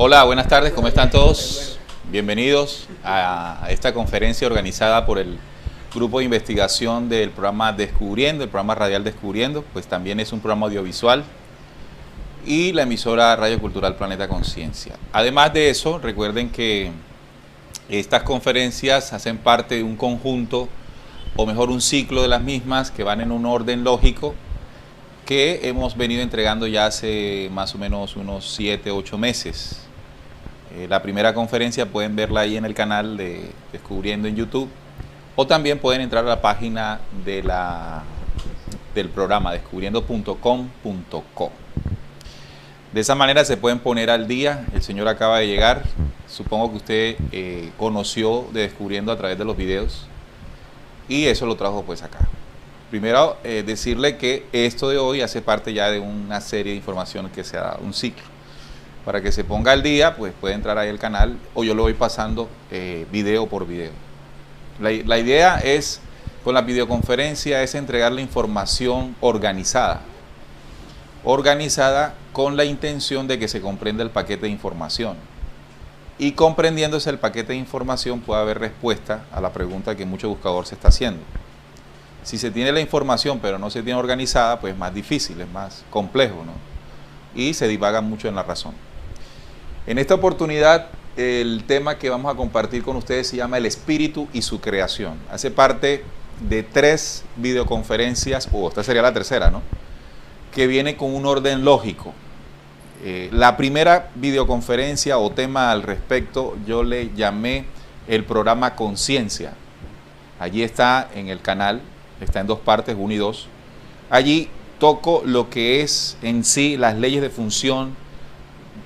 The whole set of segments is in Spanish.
Hola, buenas tardes, ¿cómo están todos? Bienvenidos a esta conferencia organizada por el grupo de investigación del programa Descubriendo, el programa radial Descubriendo, pues también es un programa audiovisual, y la emisora Radio Cultural Planeta Conciencia. Además de eso, recuerden que estas conferencias hacen parte de un conjunto, o mejor un ciclo de las mismas, que van en un orden lógico, que hemos venido entregando ya hace más o menos unos 7, 8 meses. La primera conferencia pueden verla ahí en el canal de Descubriendo en YouTube, o también pueden entrar a la página del programa descubriendo.com.co. De esa manera se pueden poner al día. El señor acaba de llegar, supongo que usted conoció de Descubriendo a través de los videos, y eso lo trajo pues acá. Primero, decirle que esto de hoy hace parte ya de una serie de información que se ha dado, un ciclo. Para que se ponga al día, pues puede entrar ahí al canal, o yo lo voy pasando video por video. La idea es, con la videoconferencia, es entregar la información organizada con la intención de que se comprenda el paquete de información. Y comprendiéndose el paquete de información puede haber respuesta a la pregunta que mucho buscador se está haciendo. Si se tiene la información pero no se tiene organizada, pues es más difícil, es más complejo, ¿no? Y se divaga mucho en la razón. En esta oportunidad, el tema que vamos a compartir con ustedes se llama el espíritu y su creación. Hace parte de 3 videoconferencias, o esta sería la tercera, ¿no?, que viene con un orden lógico. La primera videoconferencia o tema al respecto yo le llamé el programa Conciencia. Allí está en el canal, está en 2 partes, 1 y 2. Allí toco lo que es en sí las leyes de función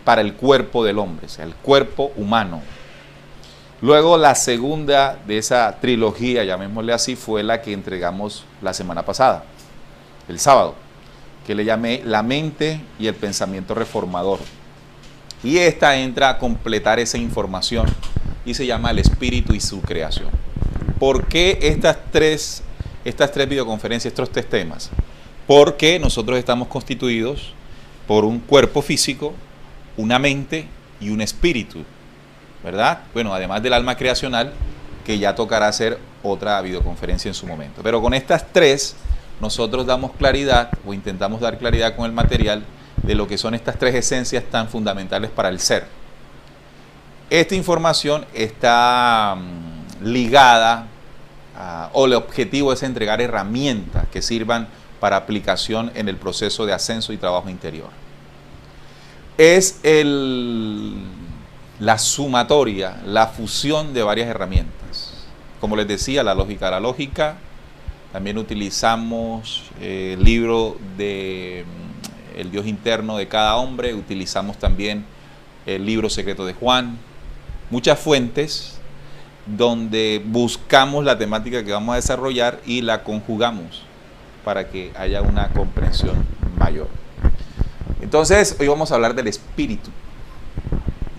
para el cuerpo del hombre, o sea, el cuerpo humano. Luego la segunda de esa trilogía, llamémosle así, fue la que entregamos la semana pasada, el sábado, que le llamé la mente y el pensamiento reformador. Y esta entra a completar esa información y se llama el espíritu y su creación. ¿Por qué estas tres videoconferencias, estos 3 temas? Porque nosotros estamos constituidos por un cuerpo físico, una mente y un espíritu, ¿verdad? Bueno, además del alma creacional, que ya tocará hacer otra videoconferencia en su momento. Pero con estas 3, nosotros damos claridad, o intentamos dar claridad con el material, de lo que son estas 3 esencias tan fundamentales para el ser. Esta información está ligada, o el objetivo es entregar herramientas que sirvan para aplicación en el proceso de ascenso y trabajo interior. Es la sumatoria, la fusión de varias herramientas. Como les decía, la lógica. También utilizamos el libro de El Dios interno de cada hombre. Utilizamos también el libro secreto de Juan. Muchas fuentes donde buscamos la temática que vamos a desarrollar y la conjugamos para que haya una comprensión mayor. Entonces, hoy vamos a hablar del espíritu,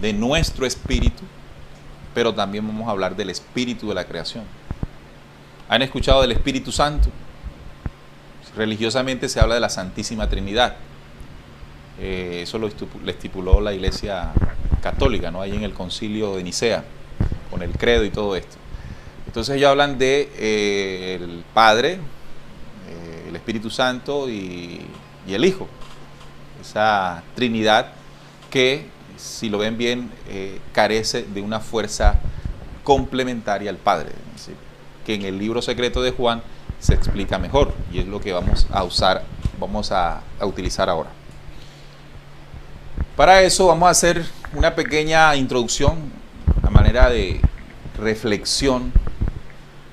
de nuestro espíritu, pero también vamos a hablar del espíritu de la creación. ¿Han escuchado del Espíritu Santo? Religiosamente se habla de la Santísima Trinidad. Eso lo estipuló la Iglesia Católica, ¿no?, ahí en el Concilio de Nicea, con el credo y todo esto. Entonces ellos hablan de el Padre, el Espíritu Santo y el Hijo. Esa Trinidad que, si lo ven bien, carece de una fuerza complementaria al Padre, ¿sí?, que en el libro secreto de Juan se explica mejor, y es lo que vamos a utilizar ahora. Para eso vamos a hacer una pequeña introducción a manera de reflexión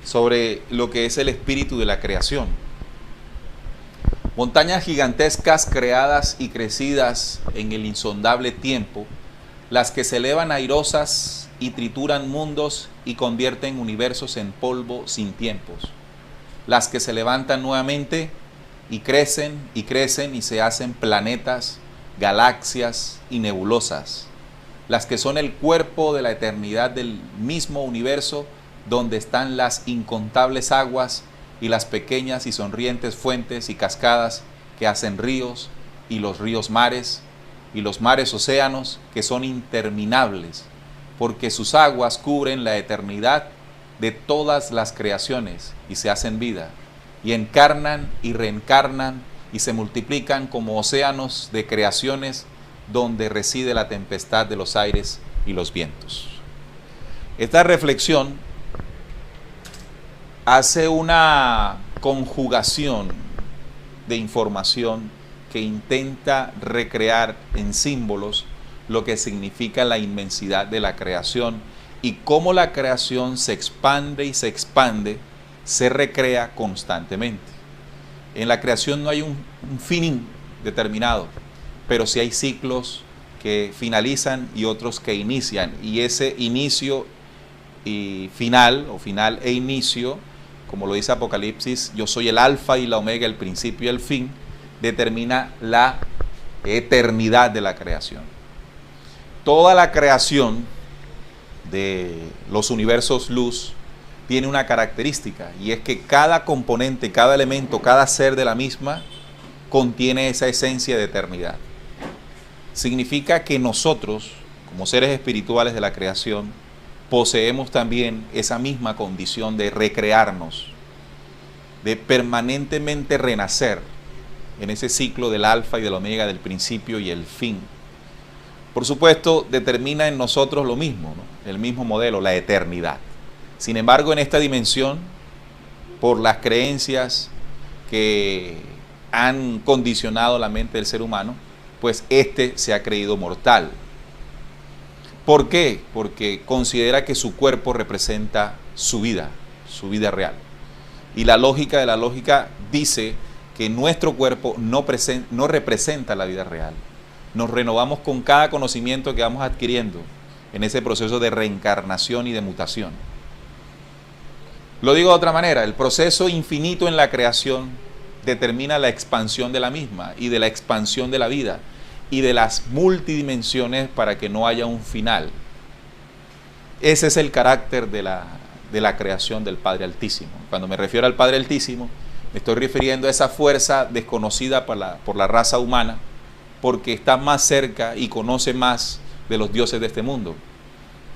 sobre lo que es el espíritu de la creación. Montañas gigantescas creadas y crecidas en el insondable tiempo, las que se elevan airosas y trituran mundos y convierten universos en polvo sin tiempos, las que se levantan nuevamente y crecen y se hacen planetas, galaxias y nebulosas, las que son el cuerpo de la eternidad del mismo universo, donde están las incontables aguas y las pequeñas y sonrientes fuentes y cascadas que hacen ríos y los ríos mares, y los mares océanos que son interminables, porque sus aguas cubren la eternidad de todas las creaciones y se hacen vida, y encarnan y reencarnan y se multiplican como océanos de creaciones donde reside la tempestad de los aires y los vientos. Esta reflexión hace una conjugación de información que intenta recrear en símbolos lo que significa la inmensidad de la creación y cómo la creación se expande y se expande, se recrea constantemente. En la creación no hay un fin determinado, pero sí hay ciclos que finalizan y otros que inician, y ese inicio y final, o final e inicio, como lo dice Apocalipsis, yo soy el alfa y la omega, el principio y el fin, determina la eternidad de la creación. Toda la creación de los universos luz tiene una característica, y es que cada componente, cada elemento, cada ser de la misma contiene esa esencia de eternidad. Significa que nosotros, como seres espirituales de la creación, poseemos también esa misma condición de recrearnos, de permanentemente renacer en ese ciclo del alfa y del omega, del principio y el fin. Por supuesto, determina en nosotros lo mismo, ¿no? El mismo modelo, la eternidad. Sin embargo, en esta dimensión, por las creencias que han condicionado la mente del ser humano, pues este se ha creído mortal. ¿Por qué? Porque considera que su cuerpo representa su vida real. Y la lógica de la lógica dice que nuestro cuerpo no representa la vida real. Nos renovamos con cada conocimiento que vamos adquiriendo en ese proceso de reencarnación y de mutación. Lo digo de otra manera, el proceso infinito en la creación determina la expansión de la misma y de la expansión de la vida y de las multidimensiones para que no haya un final. Ese es el carácter de la creación del Padre Altísimo. Cuando me refiero al Padre Altísimo, me estoy refiriendo a esa fuerza desconocida por la raza humana, porque está más cerca y conoce más de los dioses de este mundo.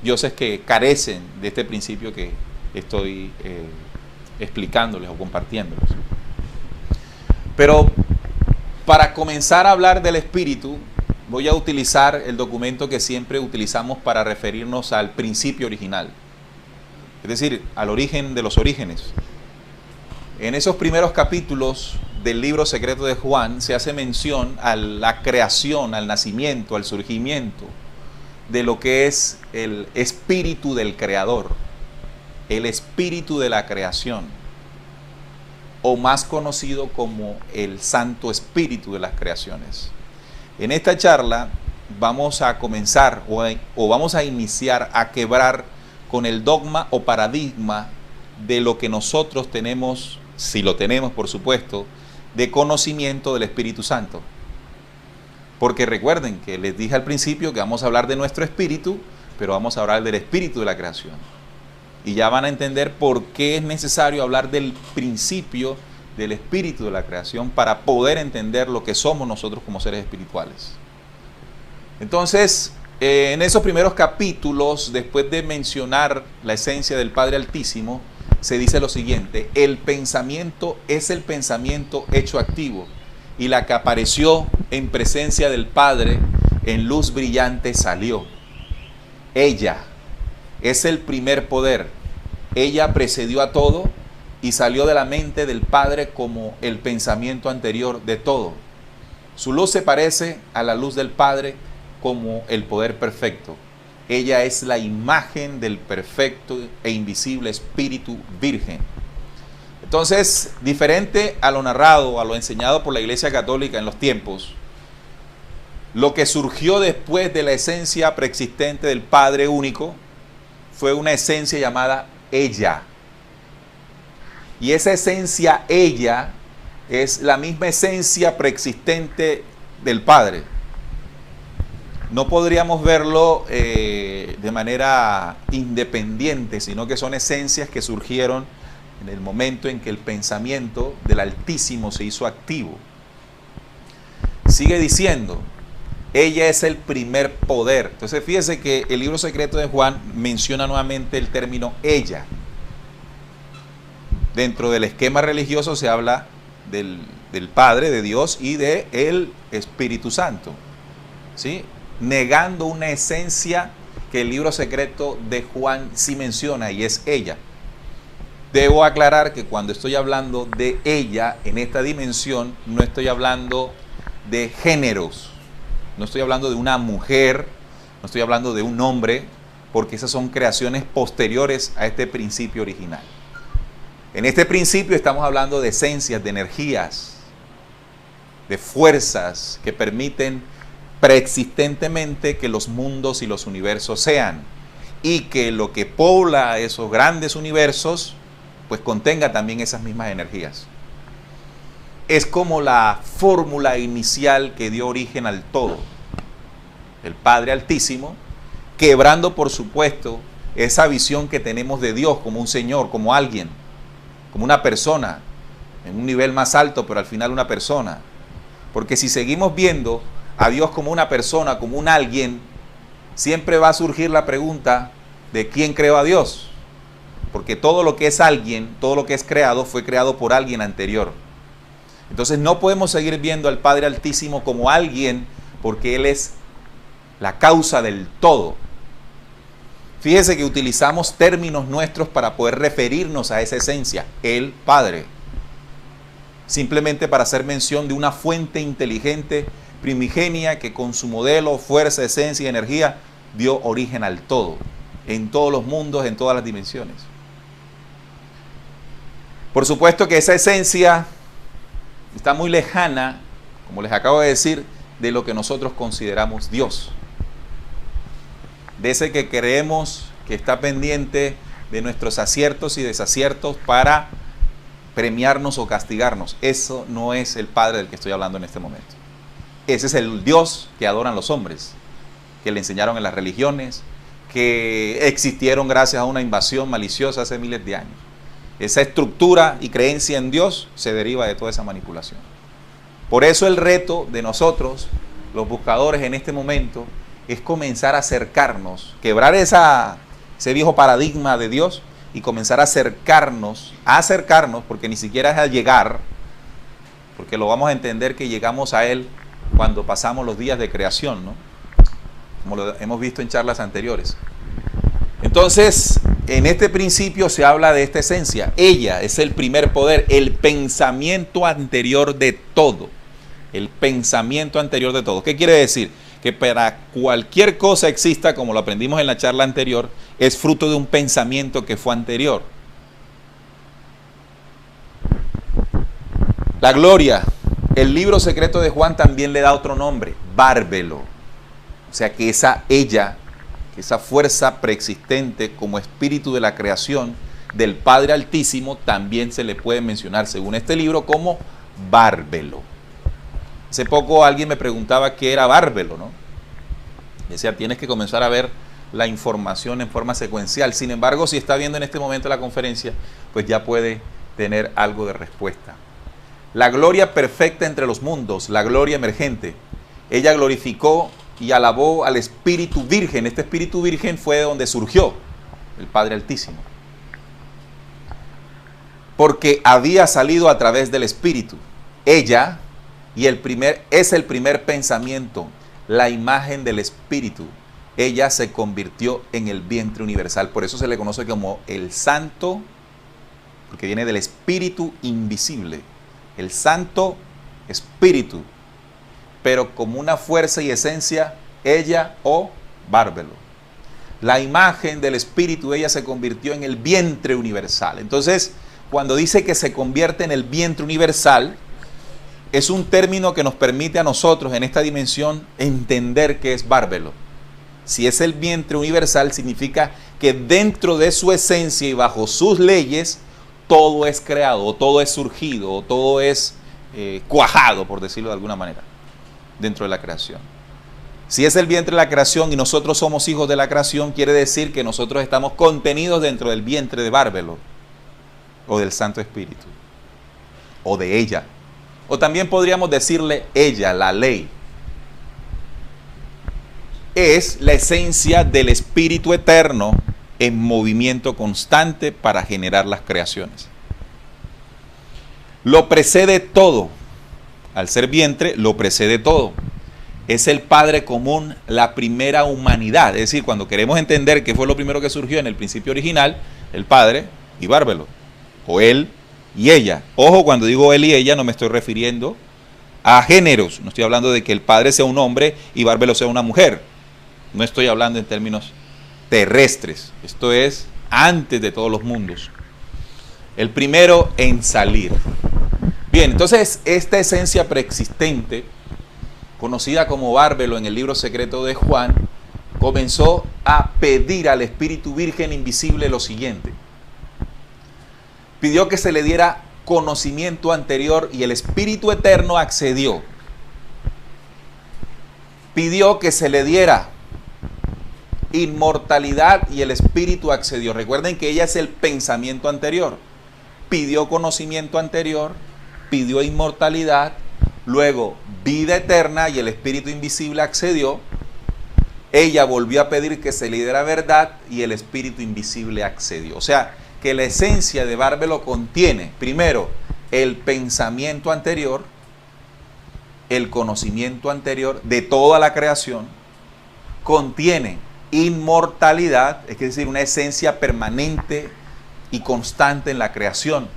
Dioses que carecen de este principio que estoy explicándoles o compartiéndoles. Pero para comenzar a hablar del espíritu, voy a utilizar el documento que siempre utilizamos para referirnos al principio original, es decir, al origen de los orígenes. En esos primeros capítulos del libro secreto de Juan se hace mención a la creación, al nacimiento, al surgimiento de lo que es el espíritu del creador, el espíritu de la creación, o más conocido como el Santo Espíritu de las creaciones. En esta charla vamos a comenzar o vamos a iniciar a quebrar con el dogma o paradigma de lo que nosotros tenemos, si lo tenemos por supuesto, de conocimiento del Espíritu Santo. Porque recuerden que les dije al principio que vamos a hablar de nuestro espíritu, pero vamos a hablar del espíritu de la creación. Y ya van a entender por qué es necesario hablar del principio del espíritu de la creación para poder entender lo que somos nosotros como seres espirituales. Entonces, en esos primeros capítulos, después de mencionar la esencia del Padre Altísimo, se dice lo siguiente: el pensamiento es el pensamiento hecho activo, y la que apareció en presencia del Padre en luz brillante salió. Ella es el primer poder. Ella precedió a todo y salió de la mente del Padre como el pensamiento anterior de todo. Su luz se parece a la luz del Padre como el poder perfecto. Ella es la imagen del perfecto e invisible Espíritu Virgen. Entonces, diferente a lo narrado, a lo enseñado por la Iglesia Católica en los tiempos, lo que surgió después de la esencia preexistente del Padre único fue una esencia llamada ella. Y esa esencia ella es la misma esencia preexistente del Padre. No podríamos verlo de manera independiente, sino que son esencias que surgieron en el momento en que el pensamiento del Altísimo se hizo activo. Sigue diciendo, Ella es el primer poder. Entonces fíjese que el libro secreto de Juan menciona nuevamente el término ella. Dentro del esquema religioso se habla del Padre, de Dios y del Espíritu Santo, ¿sí? Negando una esencia que el libro secreto de Juan sí menciona, y es ella. Debo aclarar que cuando estoy hablando de ella en esta dimensión, no estoy hablando de géneros, no estoy hablando de una mujer, no estoy hablando de un hombre, porque esas son creaciones posteriores a este principio original. En este principio estamos hablando de esencias, de energías, de fuerzas que permiten preexistentemente que los mundos y los universos sean, y que lo que pobla esos grandes universos pues contenga también esas mismas energías. Es como la fórmula inicial que dio origen al todo. El Padre Altísimo, quebrando por supuesto esa visión que tenemos de Dios como un Señor, como alguien, como una persona, en un nivel más alto, pero al final una persona. Porque si seguimos viendo a Dios como una persona, como un alguien, siempre va a surgir la pregunta de quién creó a Dios. Porque todo lo que es alguien, todo lo que es creado, fue creado por alguien anterior. Entonces no podemos seguir viendo al Padre Altísimo como alguien, porque Él es la causa del todo. Fíjese que utilizamos términos nuestros para poder referirnos a esa esencia, el Padre. Simplemente para hacer mención de una fuente inteligente, primigenia, que con su modelo, fuerza, esencia y energía dio origen al todo, en todos los mundos, en todas las dimensiones. Por supuesto que esa esencia está muy lejana, como les acabo de decir, de lo que nosotros consideramos Dios. De ese que creemos que está pendiente de nuestros aciertos y desaciertos para premiarnos o castigarnos. Eso no es el Padre del que estoy hablando en este momento. Ese es el Dios que adoran los hombres, que le enseñaron en las religiones, que existieron gracias a una invasión maliciosa hace miles de años. Esa estructura y creencia en Dios se deriva de toda esa manipulación. Por eso el reto de nosotros, los buscadores en este momento, es comenzar a acercarnos, quebrar ese viejo paradigma de Dios y comenzar a acercarnos, porque ni siquiera es a llegar, porque lo vamos a entender que llegamos a Él cuando pasamos los días de creación, ¿no? Como lo hemos visto en charlas anteriores. Entonces, en este principio se habla de esta esencia. Ella es el primer poder, el pensamiento anterior de todo. El pensamiento anterior de todo. ¿Qué quiere decir? Que para cualquier cosa exista, como lo aprendimos en la charla anterior, es fruto de un pensamiento que fue anterior. La gloria, el libro secreto de Juan también le da otro nombre, Bárbelo. O sea que esa fuerza preexistente como espíritu de la creación del Padre Altísimo, también se le puede mencionar, según este libro, como Bárbelo. Hace poco alguien me preguntaba qué era Bárbelo, ¿no? Decía, tienes que comenzar a ver la información en forma secuencial. Sin embargo, si está viendo en este momento la conferencia, pues ya puede tener algo de respuesta. La gloria perfecta entre los mundos, la gloria emergente. Ella glorificó y alabó al Espíritu Virgen. Este Espíritu Virgen fue de donde surgió el Padre Altísimo, porque había salido a través del Espíritu. Ella es el primer pensamiento, la imagen del Espíritu. Ella se convirtió en el vientre universal. Por eso se le conoce como el Santo, porque viene del Espíritu invisible. El Santo Espíritu, pero como una fuerza y esencia, ella o Bárbelo. La imagen del Espíritu, ella se convirtió en el vientre universal. Entonces, cuando dice que se convierte en el vientre universal, es un término que nos permite a nosotros en esta dimensión entender qué es Bárbelo. Si es el vientre universal, significa que dentro de su esencia y bajo sus leyes, todo es creado, o todo es surgido, o todo es cuajado, por decirlo de alguna manera, dentro de la creación. Si es el vientre de la creación y nosotros somos hijos de la creación, quiere decir que nosotros estamos contenidos dentro del vientre de Bárbelo, o del Santo Espíritu, o de ella. O también podríamos decirle ella, la ley. es la esencia del Espíritu Eterno en movimiento constante para generar las creaciones. Lo precede todo. Al ser vientre, lo precede todo. Es el Padre común, la primera humanidad. Es decir, cuando queremos entender qué fue lo primero que surgió en el principio original, el Padre y Bárbelo, o él y ella. Ojo, cuando digo él y ella no me estoy refiriendo a géneros. No estoy hablando de que el Padre sea un hombre y Bárbelo sea una mujer. No estoy hablando en términos terrestres. Esto es antes de todos los mundos. El primero en salir. Bien, entonces esta esencia preexistente, conocida como Bárbelo en el libro secreto de Juan, comenzó a pedir al Espíritu Virgen Invisible lo siguiente. Pidió que se le diera conocimiento anterior y el Espíritu Eterno accedió. Pidió que se le diera inmortalidad y el Espíritu accedió. Recuerden que ella es el pensamiento anterior. Pidió conocimiento anterior, pidió inmortalidad, luego vida eterna y el Espíritu Invisible accedió. Ella volvió a pedir que se le diera verdad y el Espíritu Invisible accedió. O sea, que la esencia de Bárbelo contiene, primero, el pensamiento anterior, el conocimiento anterior de toda la creación, contiene inmortalidad, es decir, una esencia permanente y constante en la creación,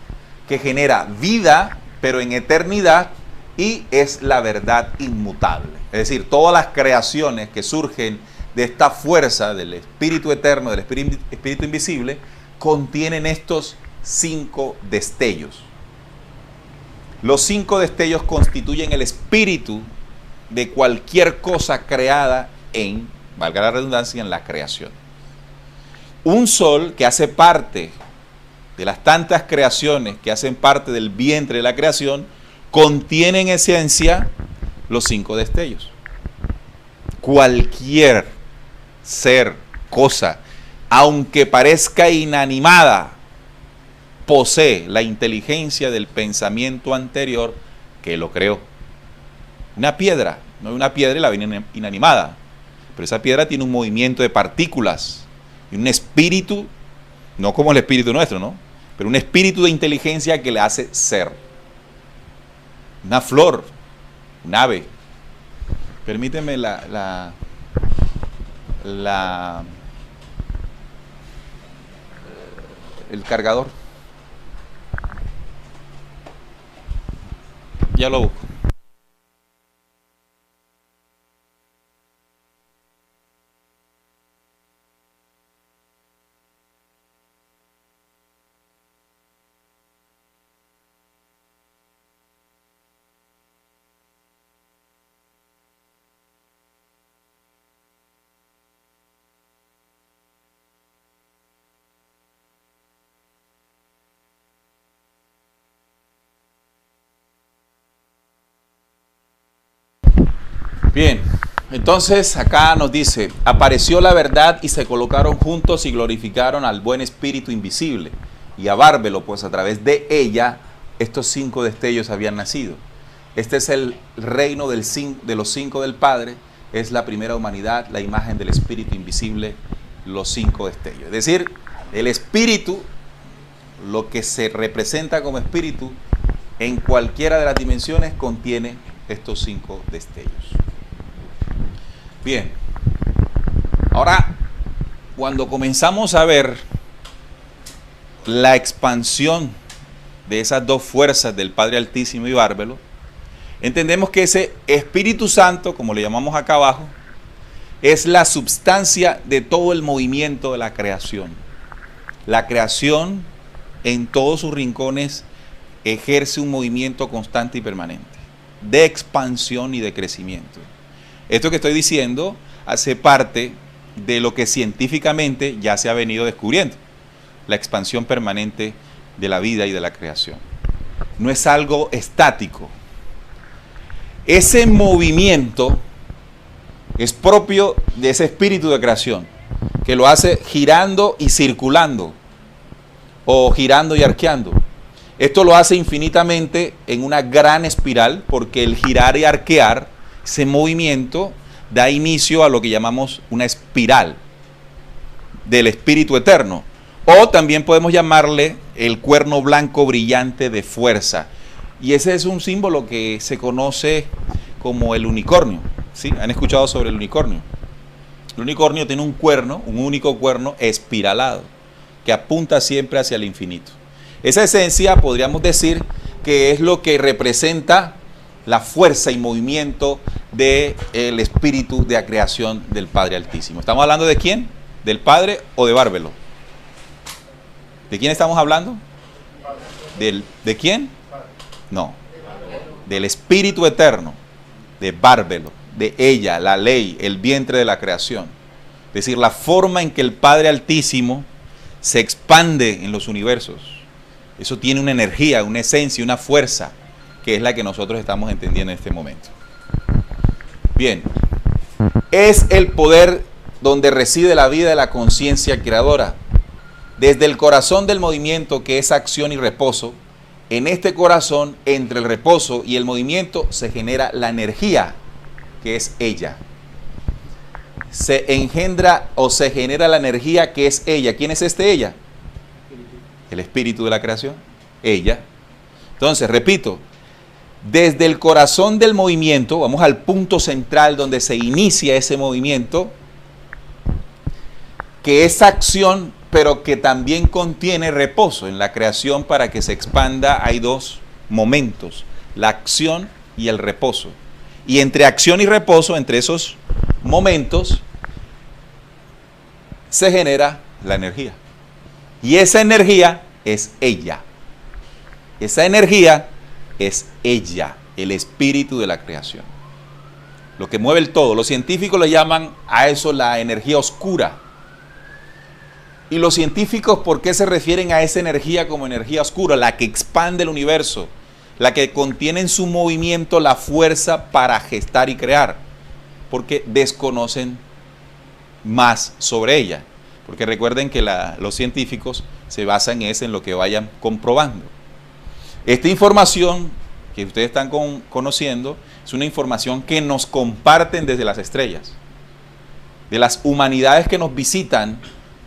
que genera vida, pero en eternidad, y es la verdad inmutable. Es decir, todas las creaciones que surgen de esta fuerza del Espíritu Eterno, del Espíritu Invisible, contienen estos 5 destellos. Los 5 destellos constituyen el espíritu de cualquier cosa creada en, valga la redundancia, en la creación. Un sol que hace parte de las tantas creaciones que hacen parte del vientre de la creación, contiene en esencia los 5 destellos. Cualquier ser, cosa, aunque parezca inanimada, posee la inteligencia del pensamiento anterior que lo creó. Una piedra, no hay una piedra y la ven inanimada, pero esa piedra tiene un movimiento de partículas y un espíritu, no como el espíritu nuestro, ¿no? Pero un espíritu de inteligencia que le hace ser. Una flor, un ave. Permíteme el cargador. Ya lo busco. Bien, entonces acá nos dice, apareció la verdad y se colocaron juntos y glorificaron al buen espíritu invisible y a Bárbelo, pues a través de ella estos 5 destellos habían nacido. Este es el reino de los 5 del Padre, es la primera humanidad, la imagen del espíritu invisible, los 5 destellos. Es decir, el espíritu, lo que se representa como espíritu en cualquiera de las dimensiones contiene estos 5 destellos. Bien, ahora cuando comenzamos a ver la expansión de esas 2 fuerzas del Padre Altísimo y Bárbelo, entendemos que ese Espíritu Santo, como le llamamos acá abajo, es la substancia de todo el movimiento de la creación. La creación en todos sus rincones ejerce un movimiento constante y permanente, de expansión y de crecimiento. Esto que estoy diciendo hace parte de lo que científicamente ya se ha venido descubriendo, la expansión permanente de la vida y de la creación. No es algo estático. Ese movimiento es propio de ese espíritu de creación, que lo hace girando y circulando, o girando y arqueando. Esto lo hace infinitamente en una gran espiral, porque el girar y arquear, ese movimiento, da inicio a lo que llamamos una espiral del espíritu eterno. O también podemos llamarle el cuerno blanco brillante de fuerza. Y ese es un símbolo que se conoce como el unicornio. ¿Sí? ¿Han escuchado sobre el unicornio? El unicornio tiene un cuerno, un único cuerno espiralado, que apunta siempre hacia el infinito. Esa esencia podríamos decir que es lo que representa la fuerza y movimiento del espíritu de la creación del Padre Altísimo. ¿Estamos hablando de quién? ¿Del Padre o de Bárbelo? ¿De quién estamos hablando? ¿De quién? No. Del Espíritu Eterno, de Bárbelo, de ella, la ley, el vientre de la creación. Es decir, la forma en que el Padre Altísimo se expande en los universos. Eso tiene una energía, una esencia, una fuerza, que es la que nosotros estamos entendiendo en este momento. Bien, es el poder donde reside la vida de la conciencia creadora. Desde el corazón del movimiento, que es acción y reposo, en este corazón, entre el reposo y el movimiento, se genera la energía, que es ella. Se engendra o se genera la energía, que es ella. ¿Quién es ella? El espíritu de la creación. Ella. Entonces, repito, desde el corazón del movimiento, vamos al punto central donde se inicia ese movimiento, que es acción, pero que también contiene reposo. En la creación, para que se expanda, hay dos momentos, la acción y el reposo. Y entre acción y reposo, entre esos momentos, se genera la energía. Y esa energía es ella. Esa energía es ella, el espíritu de la creación. Lo que mueve el todo. Los científicos le llaman a eso la energía oscura. Y los científicos, ¿por qué se refieren a esa energía como energía oscura? La que expande el universo, la que contiene en su movimiento la fuerza para gestar y crear, porque desconocen más sobre ella. Porque recuerden que los científicos se basan en lo que vayan comprobando. Esta información que ustedes están conociendo es una información que nos comparten desde las estrellas, de las humanidades que nos visitan,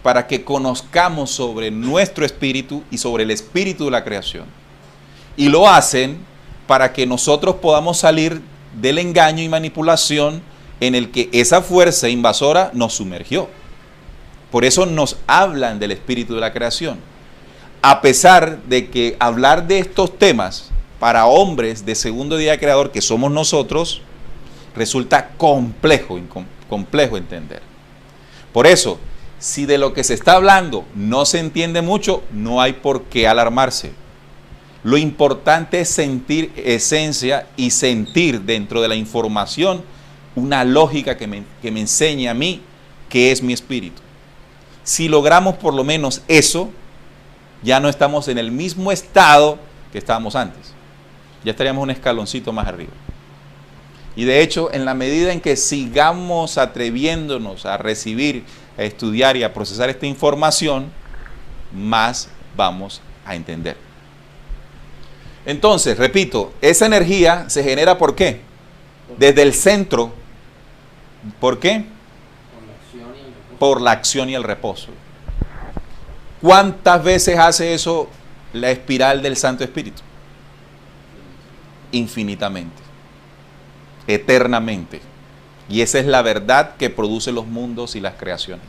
para que conozcamos sobre nuestro espíritu y sobre el espíritu de la creación. Y lo hacen para que nosotros podamos salir del engaño y manipulación en el que esa fuerza invasora nos sumergió. Por eso nos hablan del espíritu de la creación. A pesar de que hablar de estos temas para hombres de segundo día creador, que somos nosotros, resulta complejo entender. Por eso, si de lo que se está hablando no se entiende mucho, no hay por qué alarmarse. Lo importante es sentir esencia y sentir dentro de la información una lógica que me enseñe a mí qué es mi espíritu. Si logramos por lo menos eso, ya no estamos en el mismo estado que estábamos antes. Ya estaríamos un escaloncito más arriba. Y de hecho, en la medida en que sigamos atreviéndonos a recibir, a estudiar y a procesar esta información, más vamos a entender. Entonces, repito, esa energía se genera ¿por qué? Desde el centro. ¿Por qué? Por la acción y el reposo. ¿Cuántas veces hace eso la espiral del Santo Espíritu? Infinitamente, eternamente. Y esa es la verdad que produce los mundos y las creaciones.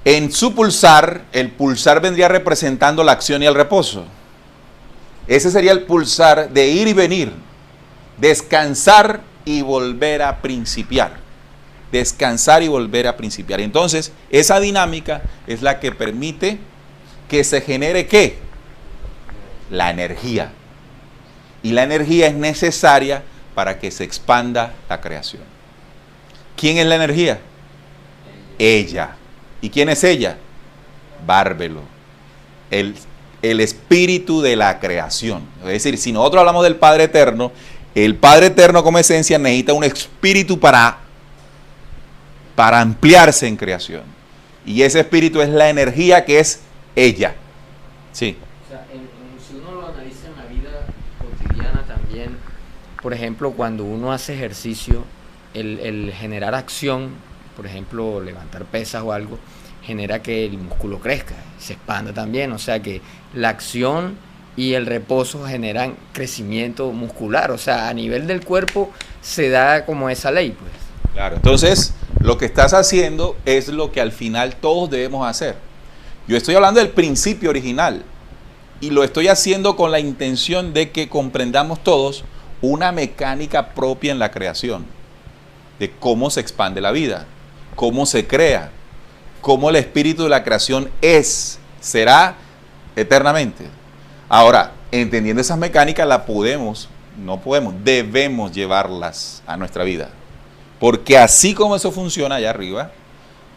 En su pulsar, el pulsar vendría representando la acción y el reposo. Ese sería el pulsar de ir y venir, descansar y volver a principiar. Descansar y volver a principiar. Entonces, esa dinámica es la que permite que se genere ¿qué? La energía. Y la energía es necesaria para que se expanda la creación. ¿Quién es la energía? Ella. ¿Y quién es ella? Bárbelo. El espíritu de la creación. Es decir, si nosotros hablamos del Padre Eterno, el Padre Eterno como esencia necesita un espíritu para ampliarse en creación. Y ese espíritu es la energía que es ella. Sí. O sea, si uno lo analiza en la vida cotidiana también, por ejemplo, cuando uno hace ejercicio, el generar acción, por ejemplo, levantar pesas o algo, genera que el músculo crezca, se expanda también. O sea que la acción y el reposo generan crecimiento muscular. O sea, a nivel del cuerpo se da como esa ley, pues. Claro, entonces lo que estás haciendo es lo que al final todos debemos hacer. Yo estoy hablando del principio original y lo estoy haciendo con la intención de que comprendamos todos una mecánica propia en la creación, de cómo se expande la vida, cómo se crea, cómo el espíritu de la creación será eternamente. Ahora, entendiendo esas mecánicas, debemos llevarlas a nuestra vida. Porque así como eso funciona allá arriba,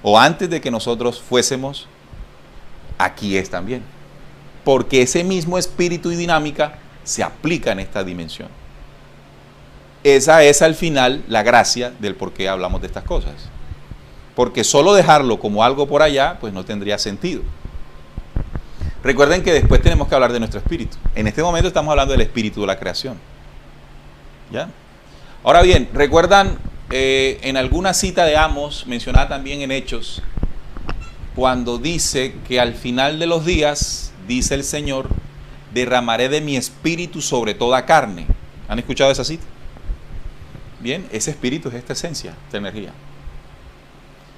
o antes de que nosotros fuésemos, aquí es también. Porque ese mismo espíritu y dinámica se aplica en esta dimensión. Esa es al final la gracia del por qué hablamos de estas cosas. Porque solo dejarlo como algo por allá, pues no tendría sentido. Recuerden que después tenemos que hablar de nuestro espíritu. En este momento estamos hablando del espíritu de la creación. ¿Ya? Ahora bien, ¿recuerdan en alguna cita de Amos, mencionada también en Hechos, cuando dice que al final de los días, dice el Señor, derramaré de mi espíritu sobre toda carne? ¿Han escuchado esa cita? Bien, ese espíritu es esta esencia, esta energía.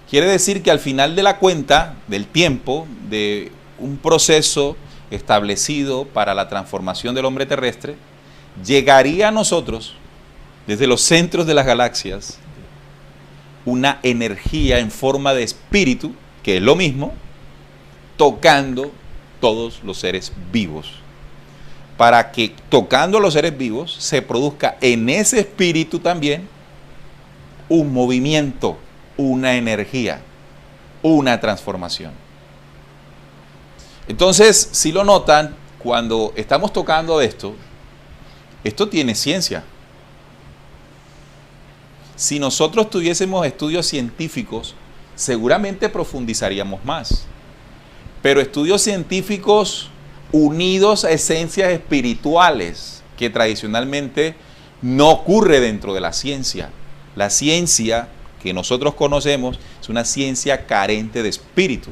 Quiere decir que al final de la cuenta, del tiempo, de un proceso establecido para la transformación del hombre terrestre, llegaría a nosotros, desde los centros de las galaxias, una energía en forma de espíritu, que es lo mismo, tocando todos los seres vivos. Para que tocando los seres vivos se produzca en ese espíritu también un movimiento, una energía, una transformación. Entonces, si lo notan, cuando estamos tocando esto tiene ciencia. Si nosotros tuviésemos estudios científicos, seguramente profundizaríamos más. Pero estudios científicos unidos a esencias espirituales, que tradicionalmente no ocurre dentro de la ciencia. La ciencia que nosotros conocemos es una ciencia carente de espíritu.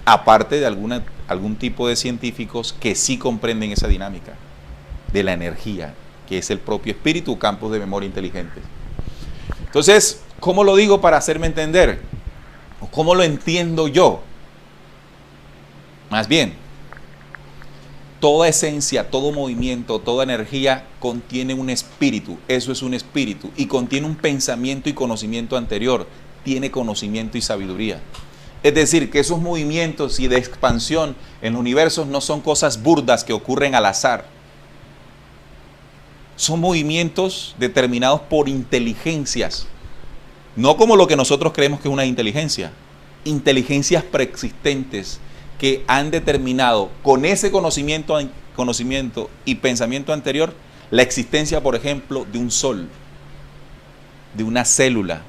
Aparte de algún tipo de científicos que sí comprenden esa dinámica de la energía, que es el propio espíritu, campos de memoria inteligentes. Entonces, ¿cómo lo digo para hacerme entender? ¿Cómo lo entiendo yo? Más bien, toda esencia, todo movimiento, toda energía contiene un espíritu. Eso es un espíritu. Y contiene un pensamiento y conocimiento anterior. Tiene conocimiento y sabiduría. Es decir, que esos movimientos y de expansión en los universos no son cosas burdas que ocurren al azar. Son movimientos determinados por inteligencias. No como lo que nosotros creemos que es una inteligencia. Inteligencias preexistentes que han determinado con ese conocimiento y pensamiento anterior la existencia, por ejemplo, de un sol, de una célula,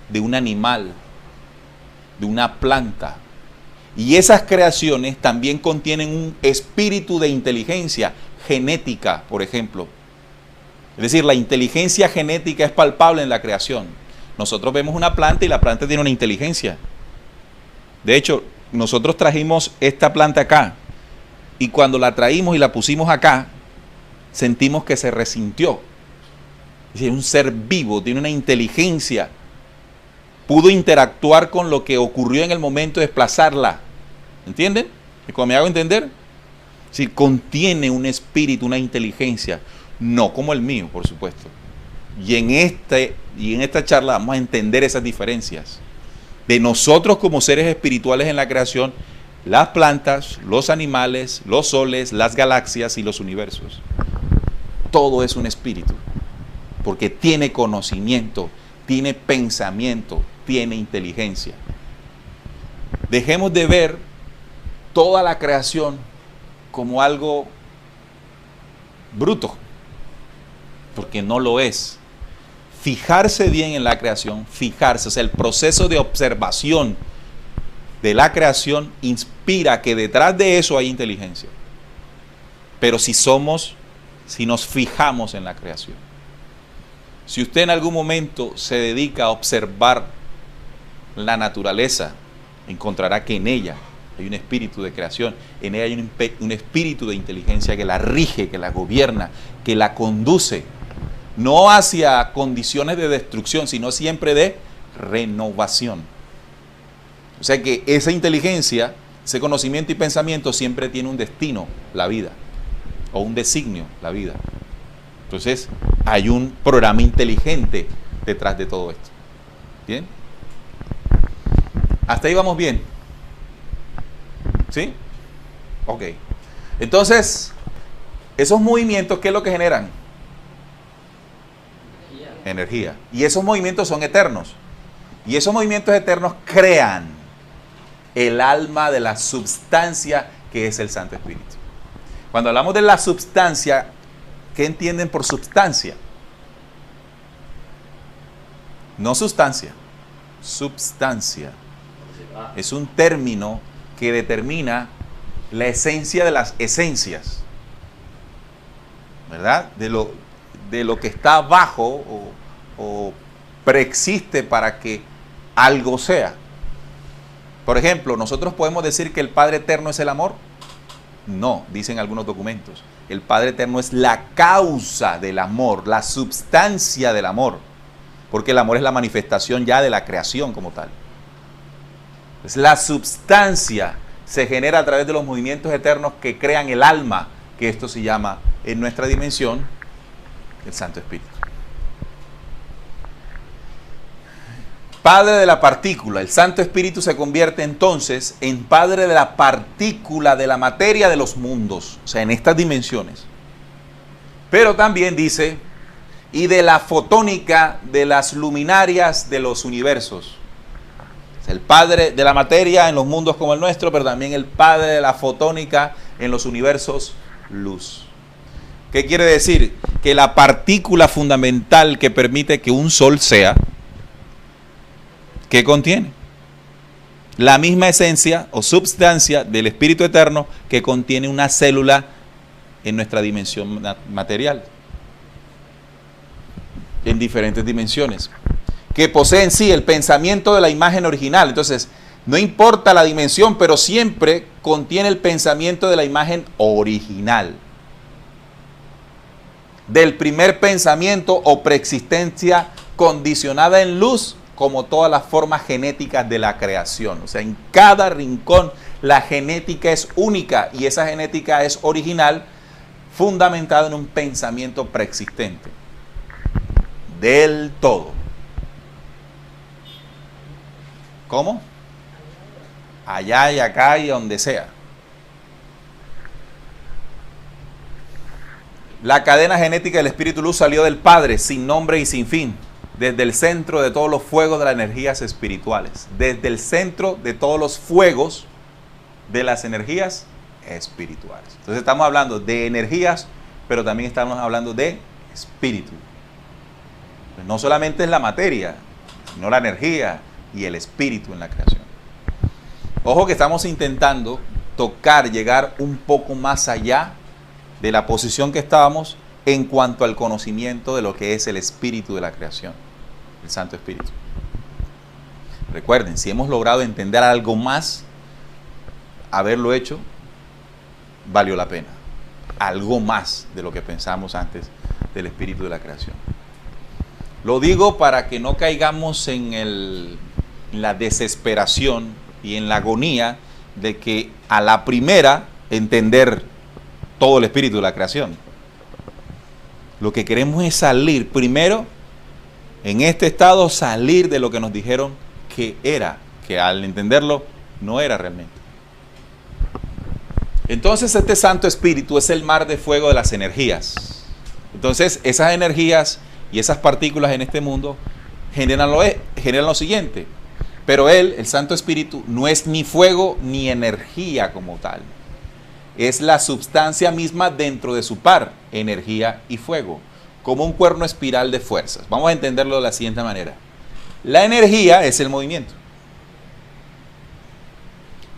de un animal, de una planta. Y esas creaciones también contienen un espíritu de inteligencia genética, por ejemplo. Es decir, la inteligencia genética es palpable en la creación. Nosotros vemos una planta y la planta tiene una inteligencia. De hecho, nosotros trajimos esta planta acá y cuando la traímos y la pusimos acá, sentimos que se resintió. Es decir, un ser vivo, tiene una inteligencia. Pudo interactuar con lo que ocurrió en el momento de desplazarla. ¿Entienden? ¿Me hago entender? Es decir, contiene un espíritu, una inteligencia. No como el mío, por supuesto. Y en esta charla vamos a entender esas diferencias. De nosotros como seres espirituales en la creación, las plantas, los animales, los soles, las galaxias y los universos. Todo es un espíritu. Porque tiene conocimiento, tiene pensamiento, tiene inteligencia. Dejemos de ver toda la creación como algo bruto, porque no lo es. Fijarse bien en la creación, o sea, el proceso de observación de la creación inspira que detrás de eso hay inteligencia. Pero si somos si nos fijamos en la creación. Si usted en algún momento se dedica a observar la naturaleza, encontrará que en ella hay un espíritu de creación, en ella hay un espíritu de inteligencia que la rige, que la gobierna, que la conduce, no hacia condiciones de destrucción, sino siempre de renovación. O sea que esa inteligencia, ese conocimiento y pensamiento siempre tiene un destino, la vida, o un designio, la vida. Entonces, hay un programa inteligente detrás de todo esto. ¿Bien? Hasta ahí vamos bien. ¿Sí? Ok. Entonces, esos movimientos, ¿qué es lo que generan? Energía. Y esos movimientos son eternos. Y esos movimientos eternos crean el alma de la substancia que es el Santo Espíritu. Cuando hablamos de la substancia, ¿qué entienden por substancia? No sustancia, substancia. Es un término que determina la esencia de las esencias, ¿verdad? De lo que está abajo o preexiste para que algo sea. Por ejemplo, ¿nosotros podemos decir que el Padre Eterno es el amor? No, dicen algunos documentos. El Padre Eterno es la causa del amor, la substancia del amor, porque el amor es la manifestación ya de la creación como tal. Entonces, la substancia se genera a través de los movimientos eternos que crean el alma, que esto se llama en nuestra dimensión el Santo Espíritu. Padre de la partícula, el Santo Espíritu se convierte entonces en Padre de la partícula de la materia de los mundos, o sea, en estas dimensiones. Pero también dice, y de la fotónica de las luminarias de los universos. Es el Padre de la materia en los mundos como el nuestro, pero también el Padre de la fotónica en los universos luz. ¿Qué quiere decir? Que la partícula fundamental que permite que un sol sea, ¿qué contiene? La misma esencia o substancia del Espíritu Eterno que contiene una célula en nuestra dimensión material, en diferentes dimensiones, que posee en sí el pensamiento de la imagen original. Entonces, no importa la dimensión, pero siempre contiene el pensamiento de la imagen original, del primer pensamiento o preexistencia condicionada en luz, como todas las formas genéticas de la creación. O sea, en cada rincón la genética es única y esa genética es original, fundamentada en un pensamiento preexistente. Del todo. ¿Cómo? Allá y acá y donde sea. La cadena genética del Espíritu Luz salió del Padre sin nombre y sin fin, desde el centro de todos los fuegos de las energías espirituales, desde el centro de todos los fuegos de las energías espirituales. Entonces estamos hablando de energías, pero también estamos hablando de espíritu. Pues no solamente es la materia, sino la energía y el espíritu en la creación. Ojo que estamos intentando tocar, llegar un poco más allá de la posición que estábamos en cuanto al conocimiento de lo que es el espíritu de la creación, el Santo Espíritu. Recuerden, si hemos logrado entender algo más, haberlo hecho, valió la pena. Algo más de lo que pensamos antes del espíritu de la creación. Lo digo para que no caigamos en la desesperación y en la agonía de que a la primera entender todo el espíritu de la creación. Lo que queremos es salir primero, en este estado, salir de lo que nos dijeron que era, que al entenderlo no era realmente. Entonces este Santo Espíritu es el mar de fuego de las energías. Entonces esas energías y esas partículas en este mundo generan lo siguiente. Pero Él, el Santo Espíritu, no es ni fuego ni energía como tal. Es la substancia misma dentro de su par, energía y fuego, como un cuerno espiral de fuerzas. Vamos a entenderlo de la siguiente manera. La energía es el movimiento.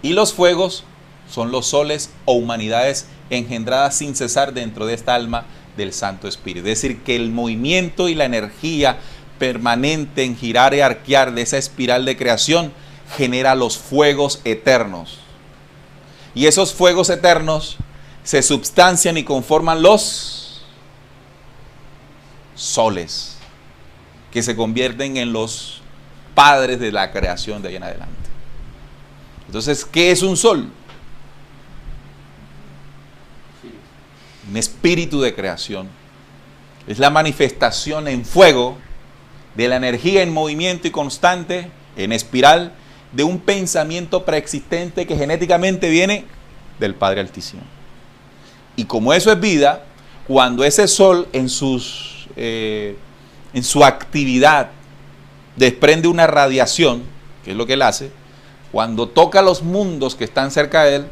Y los fuegos son los soles o humanidades engendradas sin cesar dentro de esta alma del Santo Espíritu. Es decir, que el movimiento y la energía permanente en girar y arquear de esa espiral de creación genera los fuegos eternos. Y esos fuegos eternos se substancian y conforman los soles, que se convierten en los padres de la creación de ahí en adelante. Entonces, ¿qué es un sol? Un espíritu de creación. Es la manifestación en fuego de la energía en movimiento y constante, en espiral, de un pensamiento preexistente que genéticamente viene del Padre Altísimo. Y como eso es vida, cuando ese sol en su actividad desprende una radiación, que es lo que él hace, cuando toca los mundos que están cerca de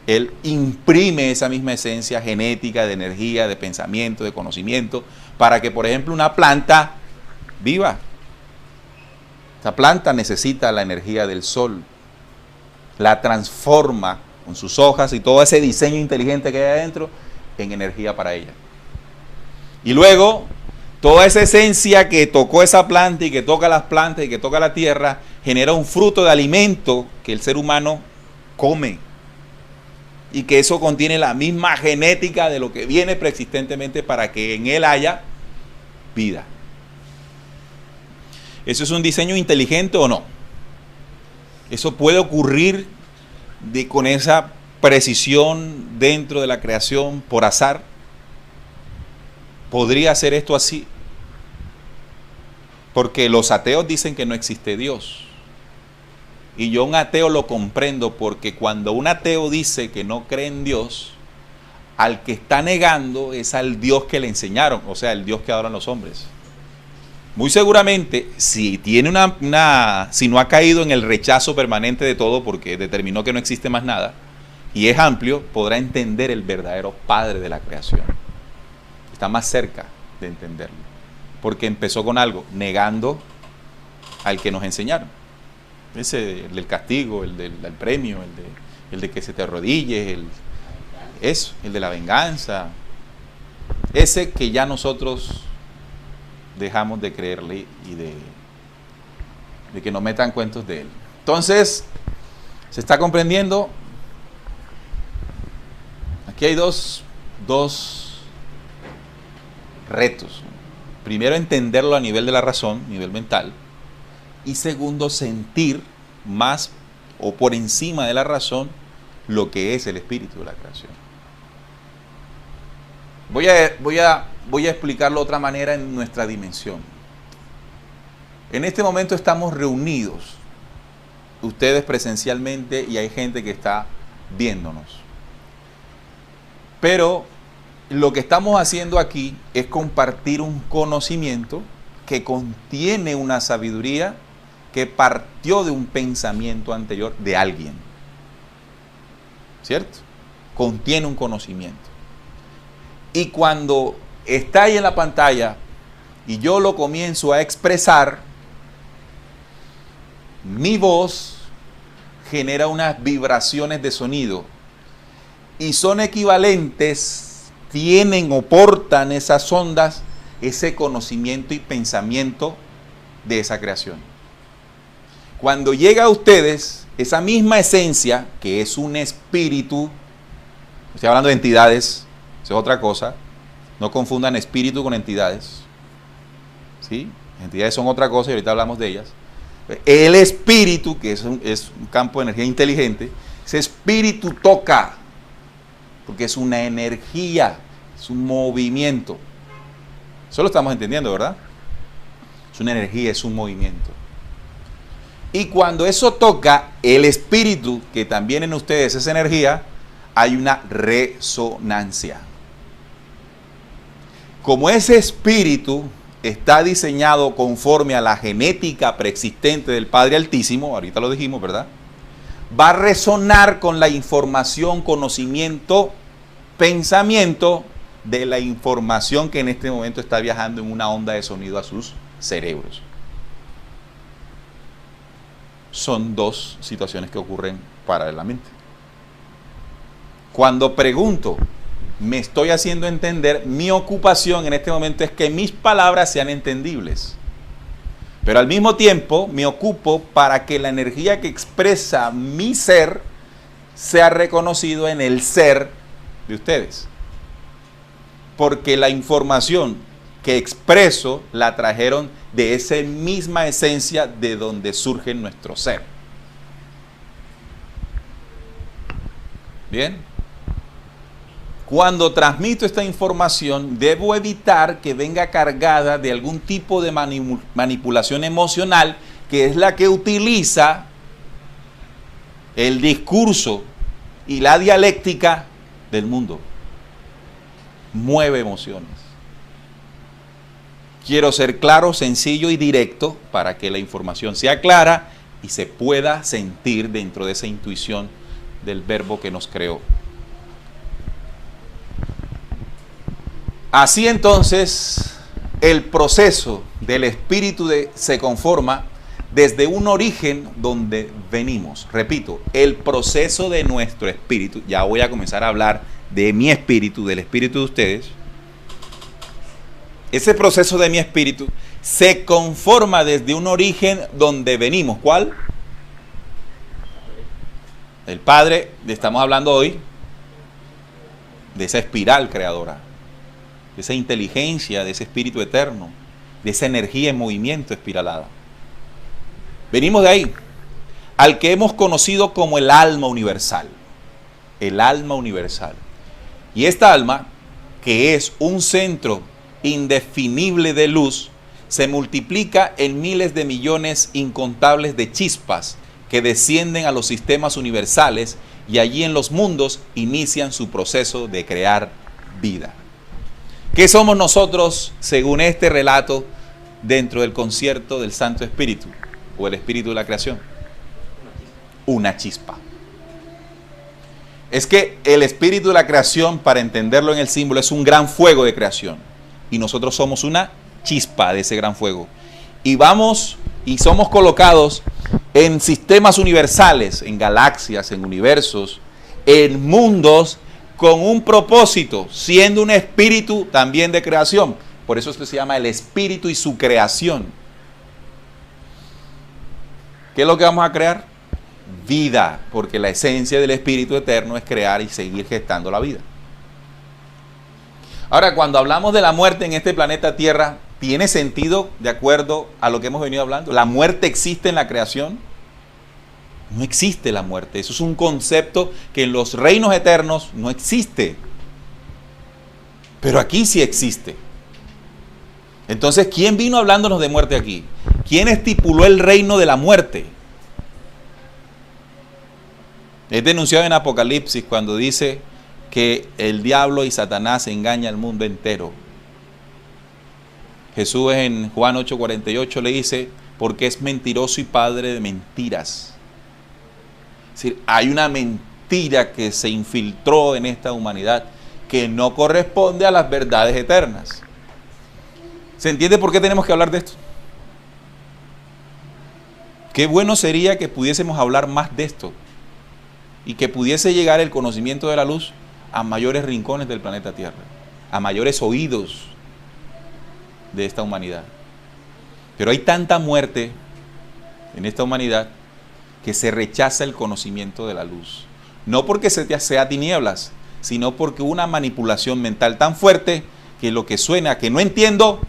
él imprime esa misma esencia genética, de energía, de pensamiento, de conocimiento, para que, por ejemplo, una planta viva. Esta planta necesita la energía del sol, la transforma con sus hojas y todo ese diseño inteligente que hay adentro en energía para ella. Y luego, toda esa esencia que tocó esa planta y que toca las plantas y que toca la tierra, genera un fruto de alimento que el ser humano come. Y que eso contiene la misma genética de lo que viene preexistentemente para que en él haya vida. ¿Eso es un diseño inteligente o no? ¿Eso puede ocurrir con esa precisión dentro de la creación por azar? ¿Podría ser esto así? Porque los ateos dicen que no existe Dios. Y yo un ateo lo comprendo, porque cuando un ateo dice que no cree en Dios, al que está negando es al Dios que le enseñaron, o sea, el Dios que adoran los hombres. Muy seguramente, si tiene si no ha caído en el rechazo permanente de todo, porque determinó que no existe más nada, y es amplio, podrá entender el verdadero Padre de la creación. Está más cerca de entenderlo, porque empezó con algo, negando al que nos enseñaron. Ese, el del castigo, el del premio, el de que se te arrodilles, el de la venganza. Ese que ya nosotros dejamos de creerle y de que nos metan cuentos de él. Entonces, ¿se está comprendiendo? Aquí hay dos retos. Primero, entenderlo a nivel de la razón, nivel mental. Y segundo, sentir más o por encima de la razón lo que es el espíritu de la creación. Voy a explicarlo de otra manera en nuestra dimensión. En este momento estamos reunidos, ustedes presencialmente, y hay gente que está viéndonos. Pero lo que estamos haciendo aquí es compartir un conocimiento que contiene una sabiduría que partió de un pensamiento anterior de alguien. ¿Cierto? Contiene un conocimiento. Y cuando está ahí en la pantalla y yo lo comienzo a expresar, mi voz genera unas vibraciones de sonido y son equivalentes, tienen o portan esas ondas, ese conocimiento y pensamiento de esa creación. Cuando llega a ustedes esa misma esencia, que es un espíritu, estoy hablando de entidades, eso es otra cosa, no confundan espíritu con entidades, ¿sí? Entidades son otra cosa y ahorita hablamos de ellas. El espíritu, que es un campo de energía inteligente, ese espíritu toca, porque es una energía, es un movimiento. Eso lo estamos entendiendo, ¿verdad? Es una energía, es un movimiento. Y cuando eso toca el espíritu, que también en ustedes es energía, hay una resonancia. Como ese espíritu está diseñado conforme a la genética preexistente del Padre Altísimo, ahorita lo dijimos, ¿verdad? Va a resonar con la información, conocimiento, pensamiento de la información que en este momento está viajando en una onda de sonido a sus cerebros. Son dos situaciones que ocurren paralelamente. Cuando pregunto, me estoy haciendo entender, mi ocupación en este momento es que mis palabras sean entendibles. Pero al mismo tiempo me ocupo para que la energía que expresa mi ser sea reconocido en el ser de ustedes. Porque la información que expreso la trajeron de esa misma esencia de donde surge nuestro ser. Bien. Cuando transmito esta información, debo evitar que venga cargada de algún tipo de manipulación emocional, que es la que utiliza el discurso y la dialéctica del mundo. Mueve emociones. Quiero ser claro, sencillo y directo para que la información sea clara y se pueda sentir dentro de esa intuición del verbo que nos creó. Así entonces, el proceso del espíritu se conforma desde un origen donde venimos. Repito, el proceso de nuestro espíritu, ya voy a comenzar a hablar de mi espíritu, del espíritu de ustedes. Ese proceso de mi espíritu se conforma desde un origen donde venimos. ¿Cuál? El Padre, estamos hablando hoy de esa espiral creadora, de esa inteligencia, de ese espíritu eterno, de esa energía en movimiento espiralada. Venimos de ahí, al que hemos conocido como el alma universal. El alma universal. Y esta alma, que es un centro indefinible de luz, se multiplica en miles de millones incontables de chispas que descienden a los sistemas universales y allí en los mundos inician su proceso de crear vida. ¿Qué somos nosotros según este relato dentro del concierto del Santo Espíritu o el Espíritu de la creación? Una chispa. Es que el Espíritu de la creación, para entenderlo en el símbolo, es un gran fuego de creación. Y nosotros somos una chispa de ese gran fuego. Y vamos y somos colocados en sistemas universales, en galaxias, en universos, en mundos, con un propósito, siendo un espíritu también de creación. Por eso esto se llama el espíritu y su creación. ¿Qué es lo que vamos a crear? Vida, porque la esencia del espíritu eterno es crear y seguir gestando la vida. Ahora, cuando hablamos de la muerte en este planeta Tierra, ¿tiene sentido de acuerdo a lo que hemos venido hablando? ¿La muerte existe en la creación? No existe la muerte. Eso es un concepto que en los reinos eternos no existe. Pero aquí sí existe. Entonces, ¿quién vino hablándonos de muerte aquí? ¿Quién estipuló el reino de la muerte? Es denunciado en Apocalipsis cuando dice que el diablo y Satanás engañan al mundo entero. Jesús en Juan 8:48 le dice, porque es mentiroso y padre de mentiras. Es decir, hay una mentira que se infiltró en esta humanidad que no corresponde a las verdades eternas. ¿Se entiende por qué tenemos que hablar de esto? Qué bueno sería que pudiésemos hablar más de esto y que pudiese llegar el conocimiento de la luz a mayores rincones del planeta Tierra, a mayores oídos de esta humanidad. Pero hay tanta muerte en esta humanidad que se rechaza el conocimiento de la luz. No porque sea tinieblas, sino porque una manipulación mental tan fuerte que lo que suena que no entiendo,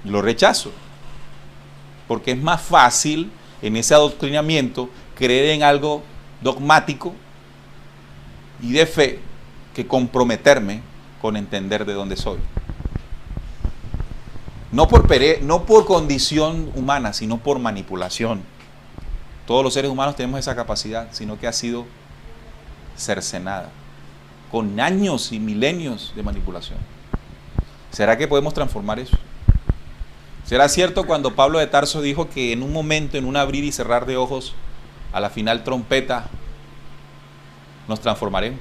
lo rechazo. Porque es más fácil en ese adoctrinamiento creer en algo dogmático y de fe que comprometerme con entender de dónde soy. No por condición humana, sino por manipulación. Todos los seres humanos tenemos esa capacidad, sino que ha sido cercenada con años y milenios de manipulación. ¿Será que podemos transformar eso? ¿Será cierto cuando Pablo de Tarso dijo que en un momento, en un abrir y cerrar de ojos, a la final trompeta, nos transformaremos?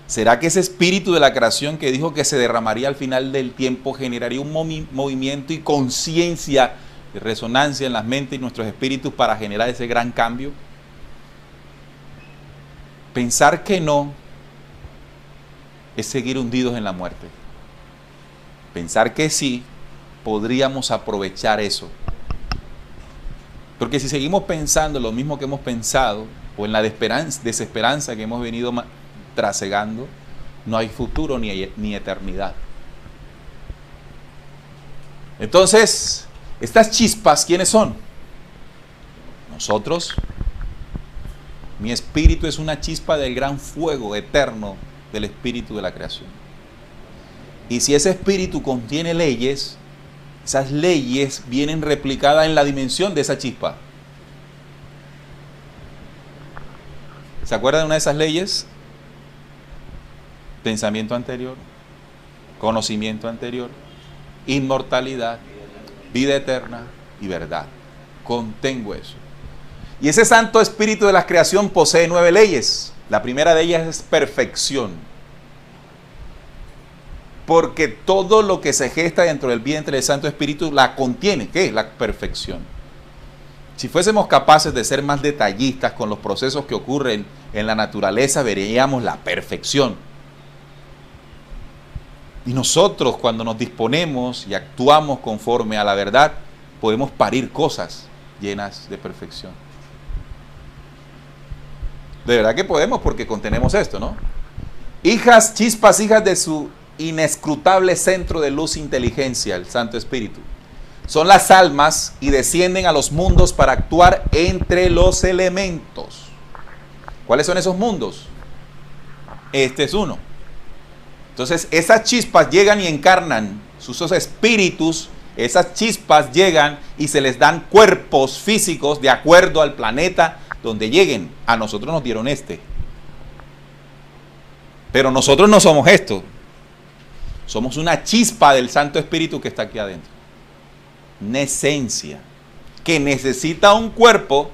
¿Será que ese espíritu de la creación que dijo que se derramaría al final del tiempo generaría un movimiento y conciencia de resonancia en las mentes y nuestros espíritus para generar ese gran cambio? Pensar que no es seguir hundidos en la muerte. Pensar que sí, podríamos aprovechar eso. Porque si seguimos pensando lo mismo que hemos pensado, o en la desesperanza que hemos venido trasegando, no hay futuro ni eternidad. Entonces, estas chispas, ¿quiénes son? Nosotros. Mi espíritu es una chispa del gran fuego eterno del espíritu de la creación. Y si ese espíritu contiene leyes, esas leyes vienen replicadas en la dimensión de esa chispa. ¿Se acuerdan de una de esas leyes? Pensamiento anterior, conocimiento anterior, inmortalidad, vida eterna y verdad. Contengo eso. Y ese Santo Espíritu de la creación posee 9 leyes. La primera de ellas es perfección. Porque todo lo que se gesta dentro del vientre del Santo Espíritu la contiene. ¿Qué es la perfección? Si fuésemos capaces de ser más detallistas con los procesos que ocurren en la naturaleza, veríamos la perfección. Y nosotros, cuando nos disponemos y actuamos conforme a la verdad, podemos parir cosas llenas de perfección. De verdad que podemos, porque contenemos esto, ¿no? Hijas, chispas, hijas de su inescrutable centro de luz e inteligencia, el Santo Espíritu. Son las almas y descienden a los mundos para actuar entre los elementos. ¿Cuáles son esos mundos? Este es uno. Entonces, esas chispas llegan y encarnan, sus espíritus, esas chispas llegan y se les dan cuerpos físicos de acuerdo al planeta donde lleguen. A nosotros nos dieron este. Pero nosotros no somos esto. Somos una chispa del Santo Espíritu que está aquí adentro. Una esencia que necesita un cuerpo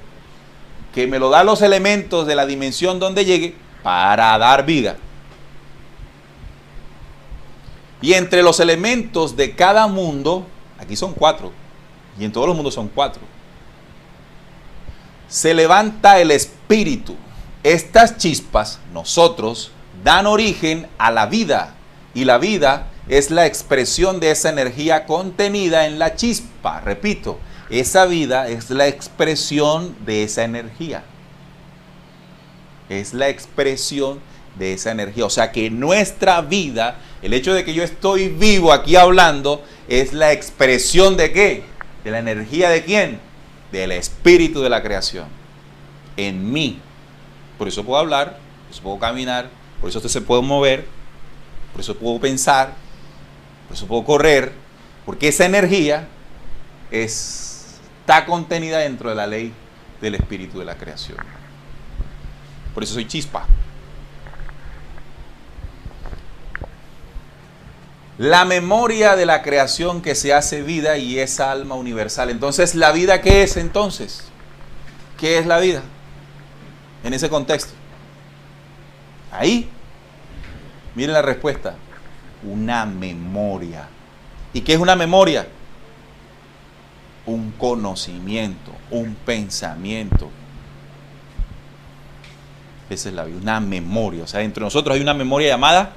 que me lo da los elementos de la dimensión donde llegue para dar vida. Y entre los elementos de cada mundo, aquí son 4, y en todos los mundos son 4, se levanta el espíritu. Estas chispas, nosotros, dan origen a la vida, y la vida es la expresión de esa energía contenida en la chispa. Repito, esa vida es la expresión de esa energía. Es la expresión de esa energía. O sea que nuestra vida, el hecho de que yo estoy vivo aquí hablando, es la expresión ¿de qué? De la energía ¿de quién? Del espíritu de la creación. En mí. Por eso puedo hablar, por eso puedo caminar, por eso se puede mover, por eso puedo pensar, por eso puedo correr, porque esa energía está contenida dentro de la ley del espíritu de la creación. Por eso soy chispa. La memoria de la creación que se hace vida y esa alma universal. Entonces, ¿la vida qué es entonces? ¿Qué es la vida? En ese contexto. Ahí, miren la respuesta. Una memoria. ¿Y qué es una memoria? Un conocimiento, un pensamiento. Esa es la vida, una memoria. O sea, entre nosotros hay una memoria llamada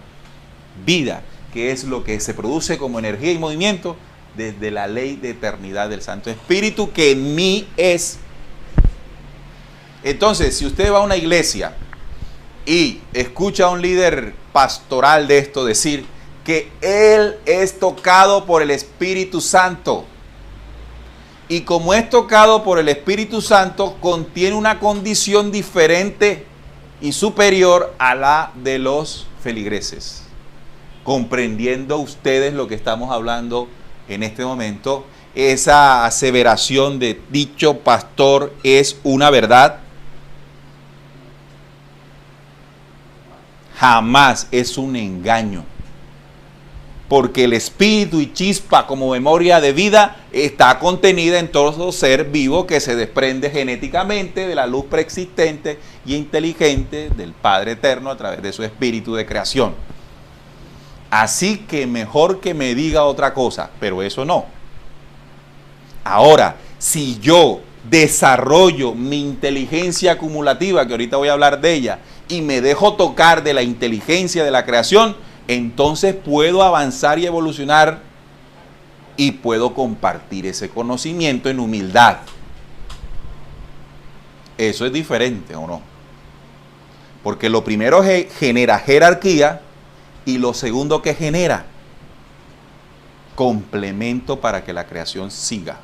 vida, que es lo que se produce como energía y movimiento desde la ley de eternidad del Santo Espíritu que en mí es. Entonces, si usted va a una iglesia y escucha a un líder pastoral de esto decir que él es tocado por el Espíritu Santo, y como es tocado por el Espíritu Santo, contiene una condición diferente y superior a la de los feligreses. Comprendiendo ustedes lo que estamos hablando en este momento, esa aseveración de dicho pastor es una verdad. Jamás es un engaño. Porque el espíritu y chispa como memoria de vida está contenida en todo ser vivo que se desprende genéticamente de la luz preexistente y inteligente del Padre Eterno a través de su espíritu de creación. Así que mejor que me diga otra cosa, pero eso no. Ahora, si yo desarrollo mi inteligencia acumulativa, que ahorita voy a hablar de ella, y me dejo tocar de la inteligencia de la creación, entonces puedo avanzar y evolucionar y puedo compartir ese conocimiento en humildad. Eso es diferente, ¿o no? Porque lo primero genera jerarquía y lo segundo que genera complemento para que la creación siga.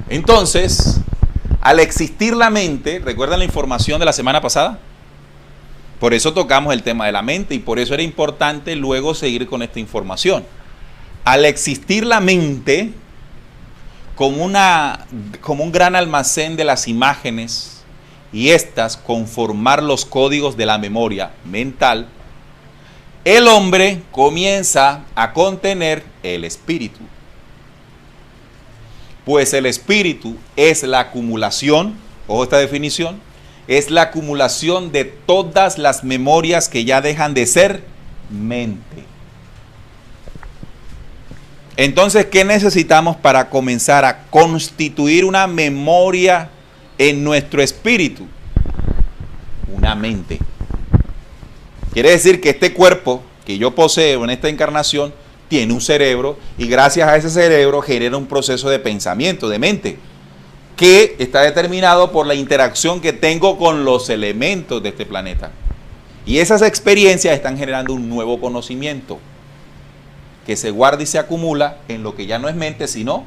Entonces, al existir la mente, ¿recuerdan la información de la semana pasada? Por eso tocamos el tema de la mente y por eso era importante luego seguir con esta información. Al existir la mente como un gran almacén de las imágenes y estas conformar los códigos de la memoria mental, el hombre comienza a contener el espíritu. Pues el espíritu es la acumulación, ojo esta definición, es la acumulación de todas las memorias que ya dejan de ser mente. Entonces, ¿qué necesitamos para comenzar a constituir una memoria en nuestro espíritu? Una mente. Quiere decir que este cuerpo que yo poseo en esta encarnación tiene un cerebro y gracias a ese cerebro genera un proceso de pensamiento, de mente, que está determinado por la interacción que tengo con los elementos de este planeta. Y esas experiencias están generando un nuevo conocimiento que se guarda y se acumula en lo que ya no es mente, sino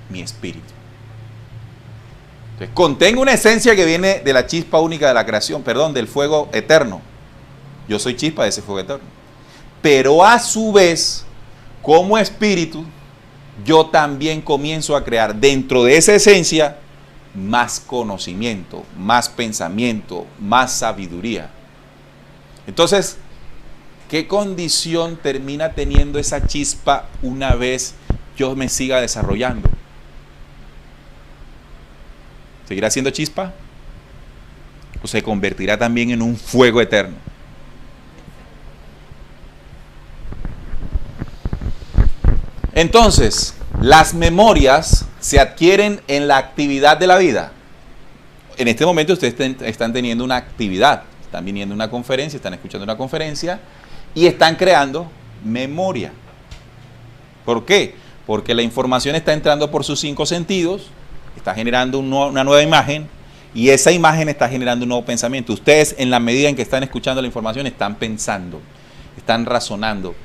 mi espíritu. Entonces, contengo una esencia que viene de la chispa única de la creación, perdón, del fuego eterno. Yo soy chispa de ese fuego eterno. Pero a su vez, como espíritu, yo también comienzo a crear dentro de esa esencia más conocimiento, más pensamiento, más sabiduría. Entonces, ¿qué condición termina teniendo esa chispa una vez yo me siga desarrollando? ¿Seguirá siendo chispa? ¿O se convertirá también en un fuego eterno? Entonces, las memorias se adquieren en la actividad de la vida. En este momento ustedes están teniendo una actividad, están viniendo a una conferencia, están escuchando una conferencia y están creando memoria. ¿Por qué? Porque la información está entrando por sus 5 sentidos, está generando una nueva imagen y esa imagen está generando un nuevo pensamiento. Ustedes, en la medida en que están escuchando la información, están pensando, están razonando.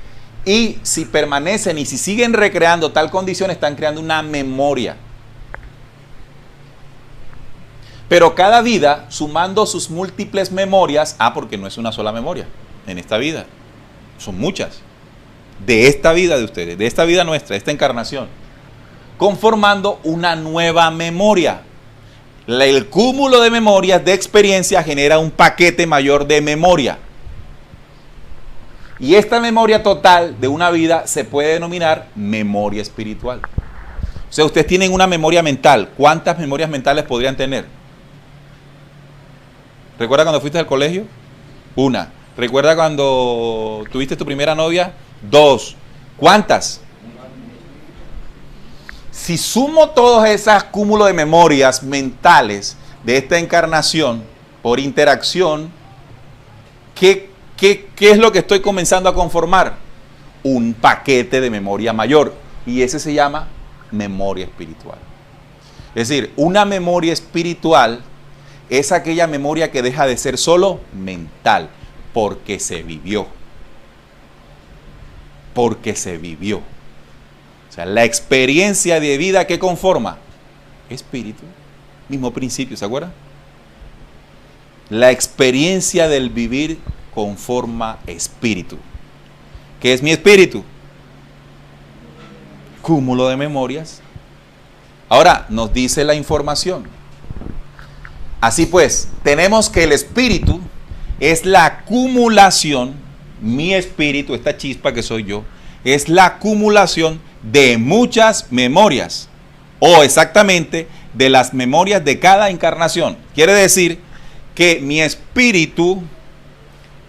Y si permanecen y si siguen recreando tal condición, están creando una memoria. Pero cada vida, sumando sus múltiples memorias, porque no es una sola memoria en esta vida, son muchas, de esta vida de ustedes, de esta vida nuestra, de esta encarnación, conformando una nueva memoria. El cúmulo de memorias de experiencia genera un paquete mayor de memoria. Y esta memoria total de una vida se puede denominar memoria espiritual. O sea, ustedes tienen una memoria mental. ¿Cuántas memorias mentales podrían tener? ¿Recuerda cuando fuiste al colegio? 1. ¿Recuerda cuando tuviste tu primera novia? 2. ¿Cuántas? Si sumo todos esos cúmulos de memorias mentales de esta encarnación por interacción, ¿qué es lo que estoy comenzando a conformar? Un paquete de memoria mayor. Y ese se llama memoria espiritual. Es decir, una memoria espiritual es aquella memoria que deja de ser solo mental, porque se vivió. Porque se vivió. O sea, la experiencia de vida que conforma espíritu, mismo principio, ¿se acuerdan? La experiencia del vivir conforma espíritu. ¿Qué es mi espíritu? Cúmulo de memorias. Ahora nos dice la información. Así pues, tenemos que el espíritu es la acumulación, mi espíritu, esta chispa que soy yo, es la acumulación de muchas memorias, o exactamente de las memorias de cada encarnación. Quiere decir que mi espíritu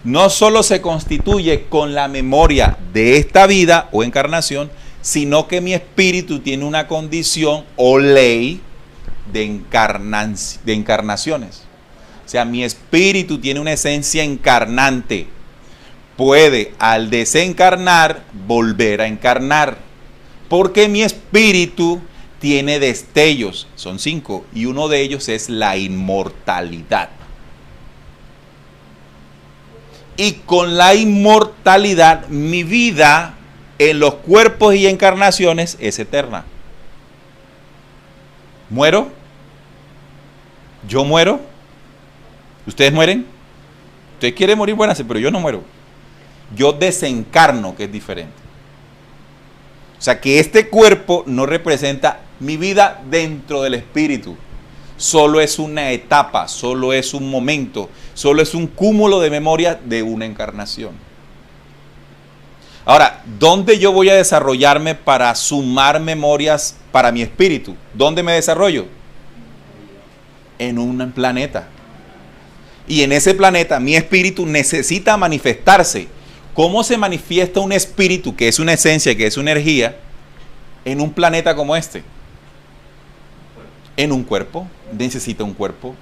no solo se constituye con la memoria de esta vida o encarnación, sino que mi espíritu tiene una condición o ley de encarnaciones. O sea, mi espíritu tiene una esencia encarnante. Puede, al desencarnar, volver a encarnar. Porque mi espíritu tiene destellos, son 5, y uno de ellos es la inmortalidad. Y con la inmortalidad, mi vida en los cuerpos y encarnaciones es eterna. ¿Muero? ¿Yo muero? ¿Ustedes mueren? Ustedes quieren morir, buenas, pero yo no muero. Yo desencarno, que es diferente. O sea que este cuerpo no representa mi vida dentro del espíritu. Solo es una etapa, solo es un momento, solo es un cúmulo de memoria de una encarnación. Ahora, ¿dónde yo voy a desarrollarme para sumar memorias para mi espíritu? ¿Dónde me desarrollo? En un planeta. Y en ese planeta mi espíritu necesita manifestarse. ¿Cómo se manifiesta un espíritu, que es una esencia, que es una energía, en un planeta como este? En un cuerpo. Necesita un cuerpo.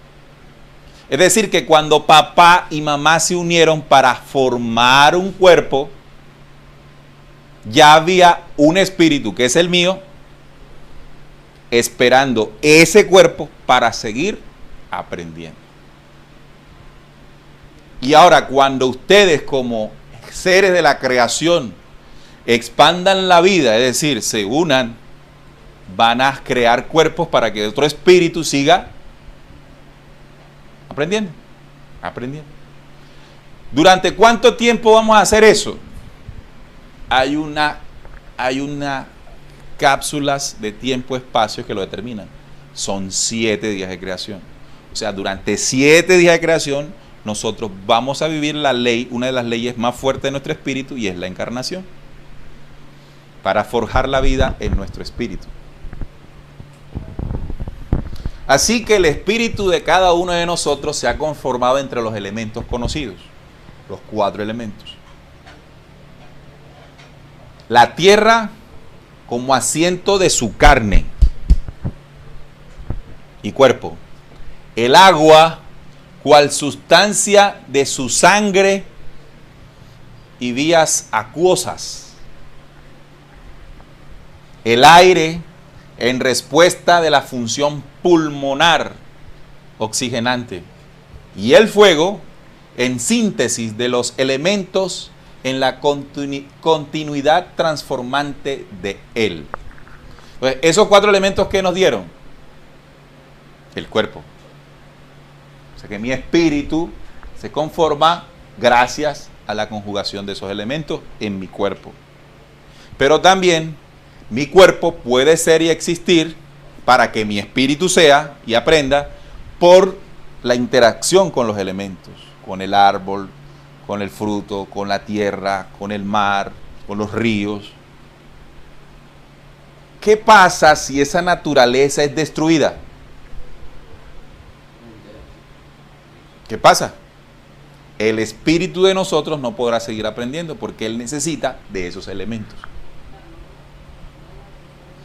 Es decir, que cuando papá y mamá se unieron para formar un cuerpo, ya había un espíritu, que es el mío, esperando ese cuerpo para seguir aprendiendo. Y ahora, cuando ustedes como seres de la creación expandan la vida, es decir, se unan, van a crear cuerpos para que otro espíritu siga aprendiendo. ¿Durante cuánto tiempo vamos a hacer eso? Hay una cápsulas de tiempo-espacio que lo determinan. Son 7 días de creación. O sea, durante 7 días de creación nosotros vamos a vivir la ley, una de las leyes más fuertes de nuestro espíritu, y es la encarnación, para forjar la vida en nuestro espíritu. Así que el espíritu de cada uno de nosotros se ha conformado entre los elementos conocidos, los 4 elementos. La tierra como asiento de su carne y cuerpo. El agua cual sustancia de su sangre y vías acuosas. El aire en respuesta de la función pulmonar oxigenante. Y el fuego en síntesis de los elementos en la continuidad transformante de él. Entonces, esos 4 elementos que nos dieron, el cuerpo. O sea que mi espíritu se conforma gracias a la conjugación de esos elementos en mi cuerpo. Pero también mi cuerpo puede ser y existir para que mi espíritu sea y aprenda por la interacción con los elementos, con el árbol, con el fruto, con la tierra, con el mar, con los ríos. ¿Qué pasa si esa naturaleza es destruida? ¿Qué pasa? El espíritu de nosotros no podrá seguir aprendiendo porque él necesita de esos elementos.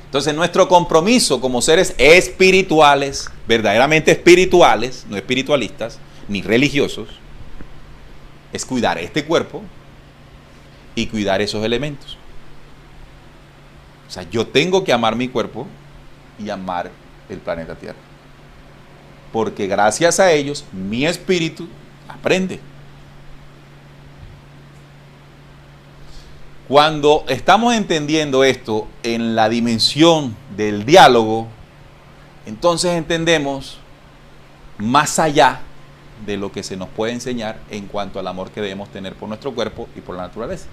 Entonces nuestro compromiso como seres espirituales, verdaderamente espirituales, no espiritualistas, ni religiosos, es cuidar este cuerpo y cuidar esos elementos. O sea, yo tengo que amar mi cuerpo y amar el planeta Tierra. Porque gracias a ellos, mi espíritu aprende. Cuando estamos entendiendo esto en la dimensión del diálogo, entonces entendemos más allá de lo que se nos puede enseñar en cuanto al amor que debemos tener por nuestro cuerpo y por la naturaleza.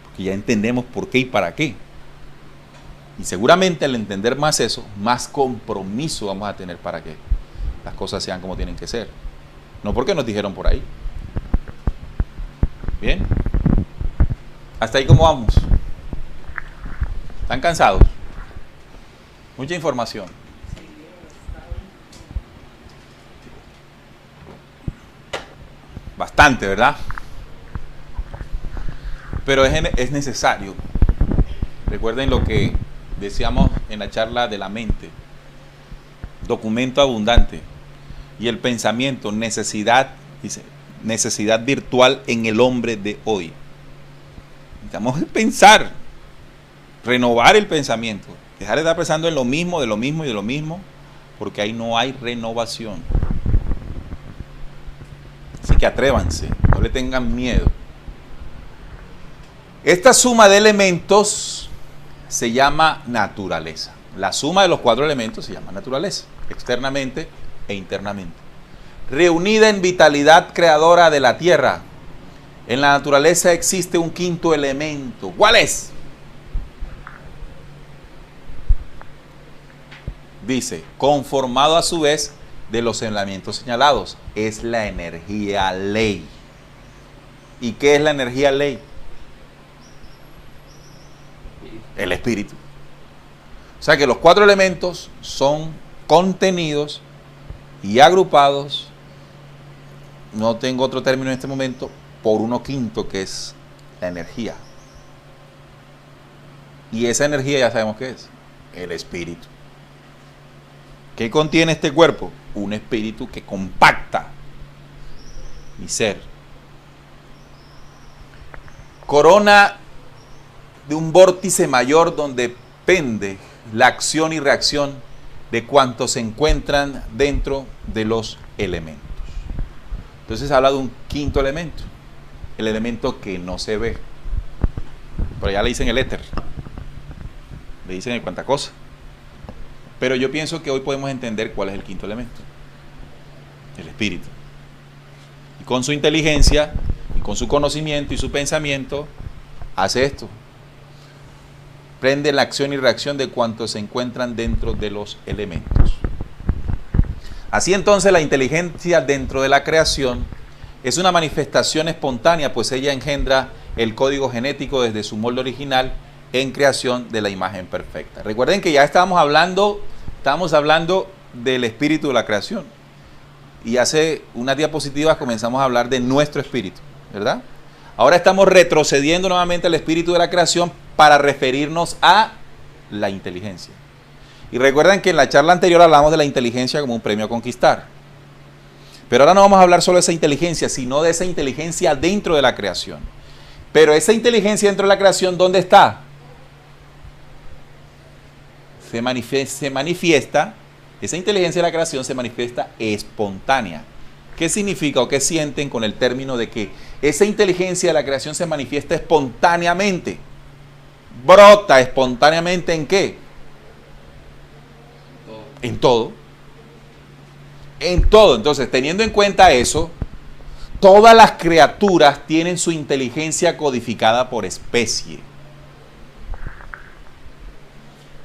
Porque ya entendemos por qué y para qué. Y seguramente al entender más eso, más compromiso vamos a tener para que las cosas sean como tienen que ser. No porque nos dijeron por ahí. ¿Bien? ¿Hasta ahí cómo vamos? ¿Están cansados? Mucha información. Bastante, ¿verdad? Pero es necesario. Recuerden lo que decíamos en la charla de la mente. Documento abundante. y el pensamiento, necesidad, dice, necesidad virtual en el hombre de hoy. Necesitamos pensar, renovar el pensamiento, dejar de estar pensando en lo mismo, de lo mismo y de lo mismo, porque ahí no hay renovación. Así que atrévanse, no le tengan miedo. Esta suma de elementos se llama naturaleza. La suma de los 4 elementos se llama naturaleza, externamente e internamente. Reunida en vitalidad creadora de la tierra, en la naturaleza existe un 5.º elemento. ¿Cuál es? Dice, conformado a su vez de los elementos señalados, es la energía ley. ¿Y qué es la energía ley? El espíritu. O sea que los 4 elementos son contenidos y agrupados, no tengo otro término en este momento, por 1/5, que es la energía. Y esa energía ya sabemos qué es, el espíritu. ¿Qué contiene este cuerpo? Un espíritu que compacta mi ser. Corona de un vórtice mayor donde pende la acción y reacción de cuantos se encuentran dentro de los elementos. Entonces habla de un 5.º elemento, el elemento que no se ve. Por allá le dicen el éter, le dicen el cuanta cosa. Pero yo pienso que hoy podemos entender cuál es el 5.º elemento, el espíritu. Y con su inteligencia, y con su conocimiento y su pensamiento, hace esto. Prende la acción y reacción de cuantos se encuentran dentro de los elementos. Así entonces la inteligencia dentro de la creación es una manifestación espontánea, pues ella engendra el código genético desde su molde original en creación de la imagen perfecta. Recuerden que ya estábamos hablando del espíritu de la creación. Y hace unas diapositivas comenzamos a hablar de nuestro espíritu, ¿verdad? Ahora estamos retrocediendo nuevamente al espíritu de la creación para referirnos a la inteligencia. Y recuerden que en la charla anterior hablamos de la inteligencia como un premio a conquistar. Pero ahora no vamos a hablar solo de esa inteligencia, sino de esa inteligencia dentro de la creación. Pero esa inteligencia dentro de la creación, ¿dónde está? Se manifiesta, esa inteligencia de la creación se manifiesta espontánea. ¿Qué significa o qué sienten con el término de que esa inteligencia de la creación se manifiesta espontáneamente? Brota espontáneamente ¿en qué? En todo. En todo. Entonces, teniendo en cuenta eso, todas las criaturas tienen su inteligencia codificada por especie.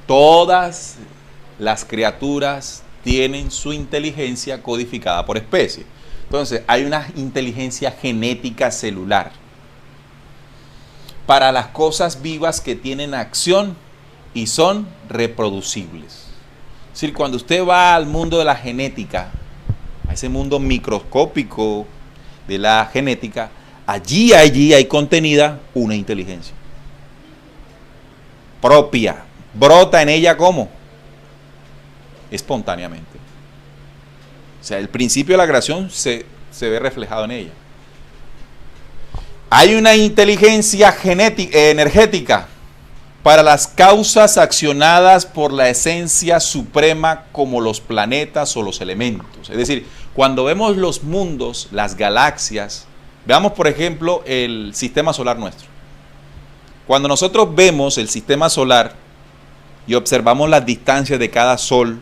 Todas las criaturas tienen su inteligencia codificada por especie. Entonces, hay una inteligencia genética celular para las cosas vivas que tienen acción y son reproducibles. Es decir, cuando usted va al mundo de la genética, a ese mundo microscópico de la genética, allí hay contenida una inteligencia propia. Brota en ella ¿cómo? Espontáneamente. O sea, el principio de la creación se ve reflejado en ella. Hay una inteligencia energética para las causas accionadas por la esencia suprema como los planetas o los elementos. Es decir, cuando vemos los mundos, las galaxias, veamos por ejemplo el sistema solar nuestro. Cuando nosotros vemos el sistema solar y observamos las distancias de cada sol,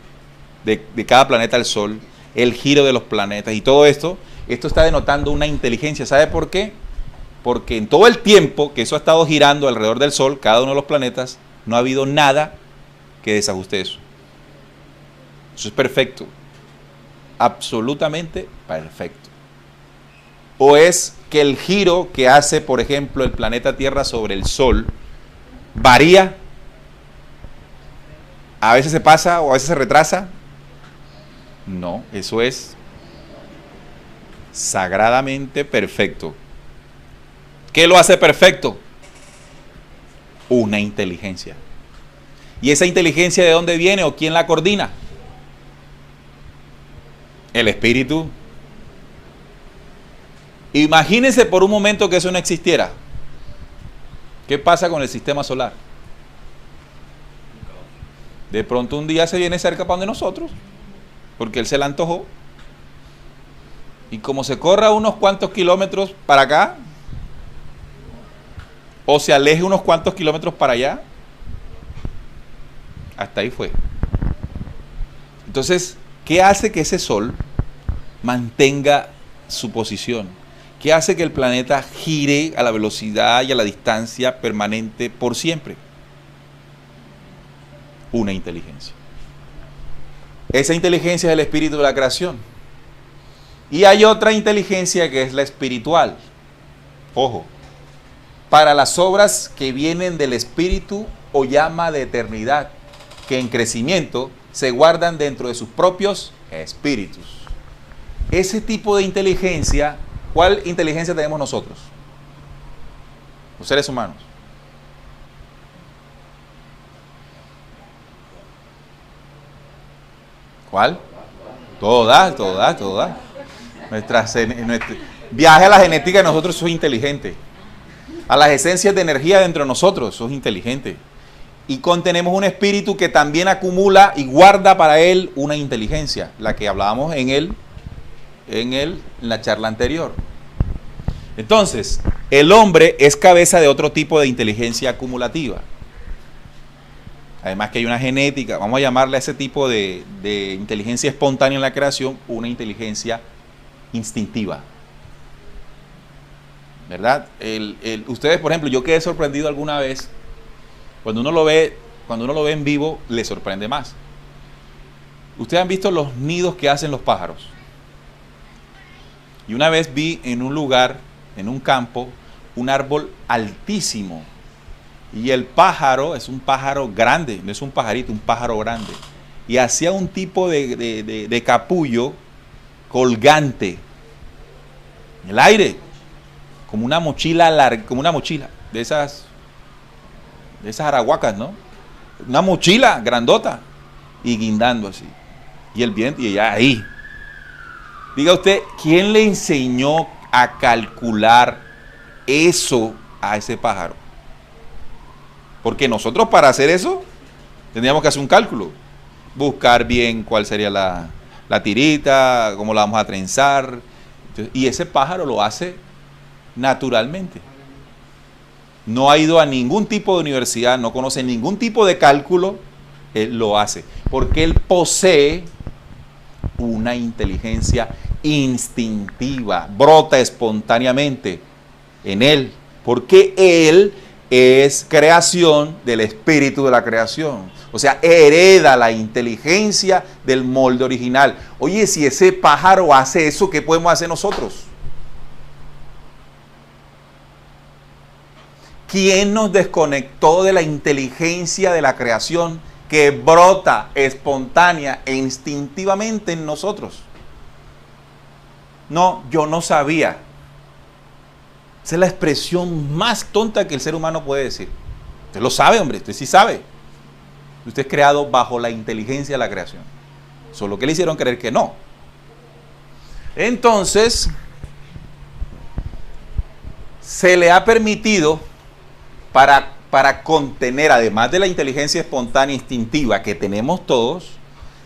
de cada planeta al sol, el giro de los planetas y todo esto está denotando una inteligencia. ¿Sabe por qué? Porque en todo el tiempo que eso ha estado girando alrededor del sol, cada uno de los planetas, no ha habido nada que desajuste eso. Eso es perfecto. Absolutamente perfecto. O es que el giro que hace, por ejemplo, el planeta Tierra sobre el sol, varía. A veces se pasa o a veces se retrasa. No, eso es sagradamente perfecto. ¿Qué lo hace perfecto? Una inteligencia. ¿Y esa inteligencia de dónde viene o quién la coordina? El espíritu. Imagínense por un momento que eso no existiera. ¿Qué pasa con el sistema solar? De pronto un día se viene cerca para donde nosotros, porque él se le antojó. Y como se corra unos cuantos kilómetros para acá, o se aleje unos cuantos kilómetros para allá, hasta ahí fue. Entonces, ¿qué hace que ese sol mantenga su posición? ¿Qué hace que el planeta gire a la velocidad y a la distancia permanente por siempre? Una inteligencia. Esa inteligencia es el espíritu de la creación. Y hay otra inteligencia que es la espiritual. Ojo, para las obras que vienen del espíritu o llama de eternidad, que en crecimiento se guardan dentro de sus propios espíritus. Ese tipo de inteligencia, ¿cuál inteligencia tenemos nosotros? Los seres humanos. ¿Cuál? Todas. Viaje a la genética de nosotros, eso es inteligente. A las esencias de energía dentro de nosotros, eso es inteligente. Y contenemos un espíritu que también acumula y guarda para él una inteligencia, la que hablábamos en la charla anterior. Entonces, el hombre es cabeza de otro tipo de inteligencia acumulativa. Además que hay una genética, vamos a llamarle a ese tipo de inteligencia espontánea en la creación, una inteligencia instintiva. ¿Verdad? Ustedes, por ejemplo, yo quedé sorprendido alguna vez, cuando uno lo ve en vivo, le sorprende más. Ustedes han visto los nidos que hacen los pájaros. Y una vez vi en un lugar, en un campo, un árbol altísimo. Y el pájaro es un pájaro grande, no es un pajarito, un pájaro grande. Y hacía un tipo de capullo colgante en el aire, como una mochila larga, como una mochila de esas arahuacas, ¿no? Una mochila grandota y guindando así. Y el viento, y ella ahí. Diga usted, ¿quién le enseñó a calcular eso a ese pájaro? Porque nosotros para hacer eso tendríamos que hacer un cálculo, buscar bien cuál sería la tirita, cómo la vamos a trenzar. Entonces, y ese pájaro lo hace naturalmente. No ha ido a ningún tipo de universidad, no conoce ningún tipo de cálculo, él lo hace. Porque él posee una inteligencia instintiva, brota espontáneamente en él. Porque él es creación del espíritu de la creación. O sea, hereda la inteligencia del molde original. Oye, si ese pájaro hace eso, ¿qué podemos hacer nosotros? ¿Quién nos desconectó de la inteligencia de la creación que brota espontánea e instintivamente en nosotros? No, yo no sabía. Esa es la expresión más tonta que el ser humano puede decir. Usted lo sabe, hombre, usted sí sabe. Usted es creado bajo la inteligencia de la creación. Solo que le hicieron creer que no. Entonces, se le ha permitido para contener, además de la inteligencia espontánea instintiva que tenemos todos,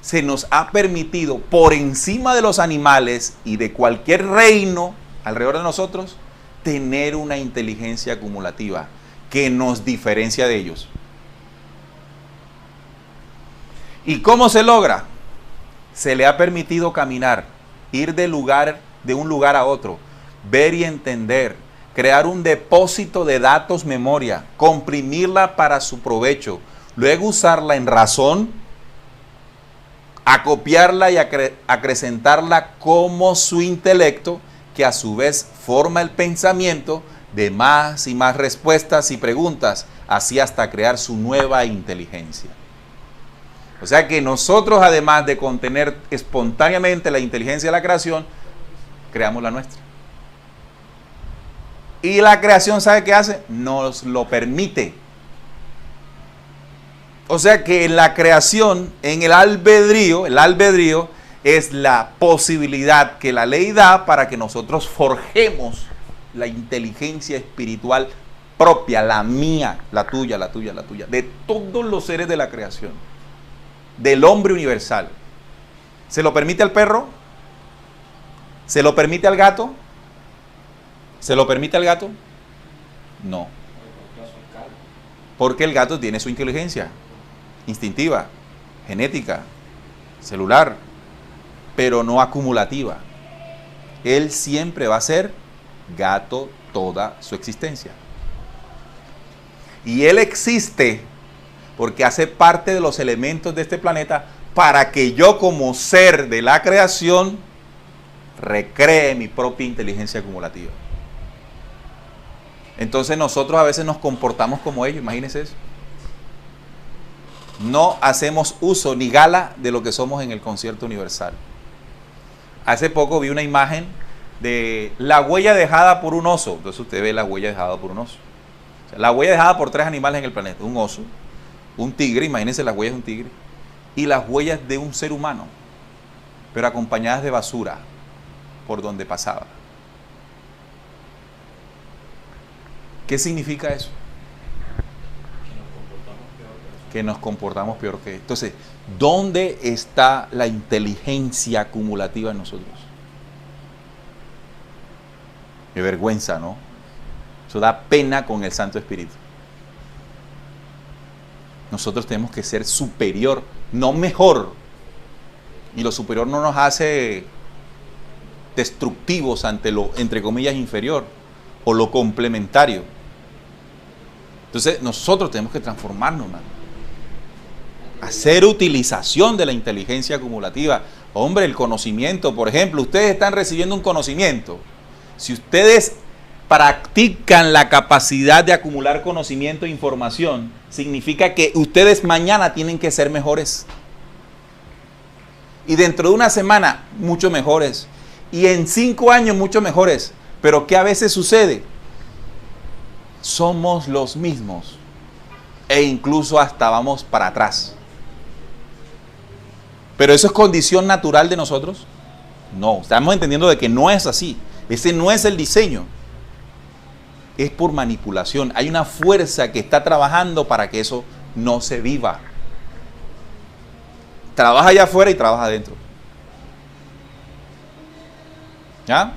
se nos ha permitido por encima de los animales y de cualquier reino alrededor de nosotros, tener una inteligencia acumulativa que nos diferencia de ellos. ¿Y cómo se logra? Se le ha permitido caminar, ir de un lugar a otro, ver y entender, crear un depósito de datos memoria, comprimirla para su provecho, luego usarla en razón, acopiarla y acrecentarla como su intelecto, que a su vez forma el pensamiento de más y más respuestas y preguntas, así hasta crear su nueva inteligencia. O sea que nosotros, además de contener espontáneamente la inteligencia de la creación, creamos la nuestra. Y la creación, ¿sabe qué hace? Nos lo permite. O sea que en la creación, en el albedrío es la posibilidad que la ley da para que nosotros forjemos la inteligencia espiritual propia, la mía, la tuya, la tuya, la tuya, de todos los seres de la creación, del hombre universal. ¿Se lo permite al perro? ¿Se lo permite al gato? ¿Se lo permite al gato? No. Porque el gato tiene su inteligencia instintiva, genética, celular, pero no acumulativa. Él siempre va a ser gato toda su existencia. Y él existe porque hace parte de los elementos de este planeta para que yo como ser de la creación recree mi propia inteligencia acumulativa. Entonces nosotros a veces nos comportamos como ellos, imagínense eso. No hacemos uso ni gala de lo que somos en el concierto universal. Hace poco vi una imagen de la huella dejada por un oso. Entonces usted ve la huella dejada por un oso. O sea, la huella dejada por 3 animales en el planeta. Un oso, un tigre, imagínense las huellas de un tigre, y las huellas de un ser humano, pero acompañadas de basura por donde pasaba. ¿Qué significa eso? Que nos comportamos peor que... Entonces, ¿dónde está la inteligencia acumulativa en nosotros? Qué vergüenza, ¿no? Eso da pena con el Santo Espíritu. Nosotros tenemos que ser superior, no mejor. Y lo superior no nos hace destructivos ante lo, entre comillas, inferior o lo complementario. Entonces, nosotros tenemos que transformarnos, hermano. Hacer utilización de la inteligencia acumulativa. Hombre, el conocimiento, por ejemplo, ustedes están recibiendo un conocimiento. Si ustedes practican la capacidad de acumular conocimiento e información, significa que ustedes mañana tienen que ser mejores. Y dentro de una semana, mucho mejores. Y en 5 años, mucho mejores. Pero ¿qué a veces sucede? Somos los mismos. E incluso hasta vamos para atrás. ¿Pero eso es condición natural de nosotros? No, estamos entendiendo de que no es así. Ese no es el diseño. Es por manipulación. Hay una fuerza que está trabajando para que eso no se viva. Trabaja allá afuera y trabaja adentro. ¿Ya?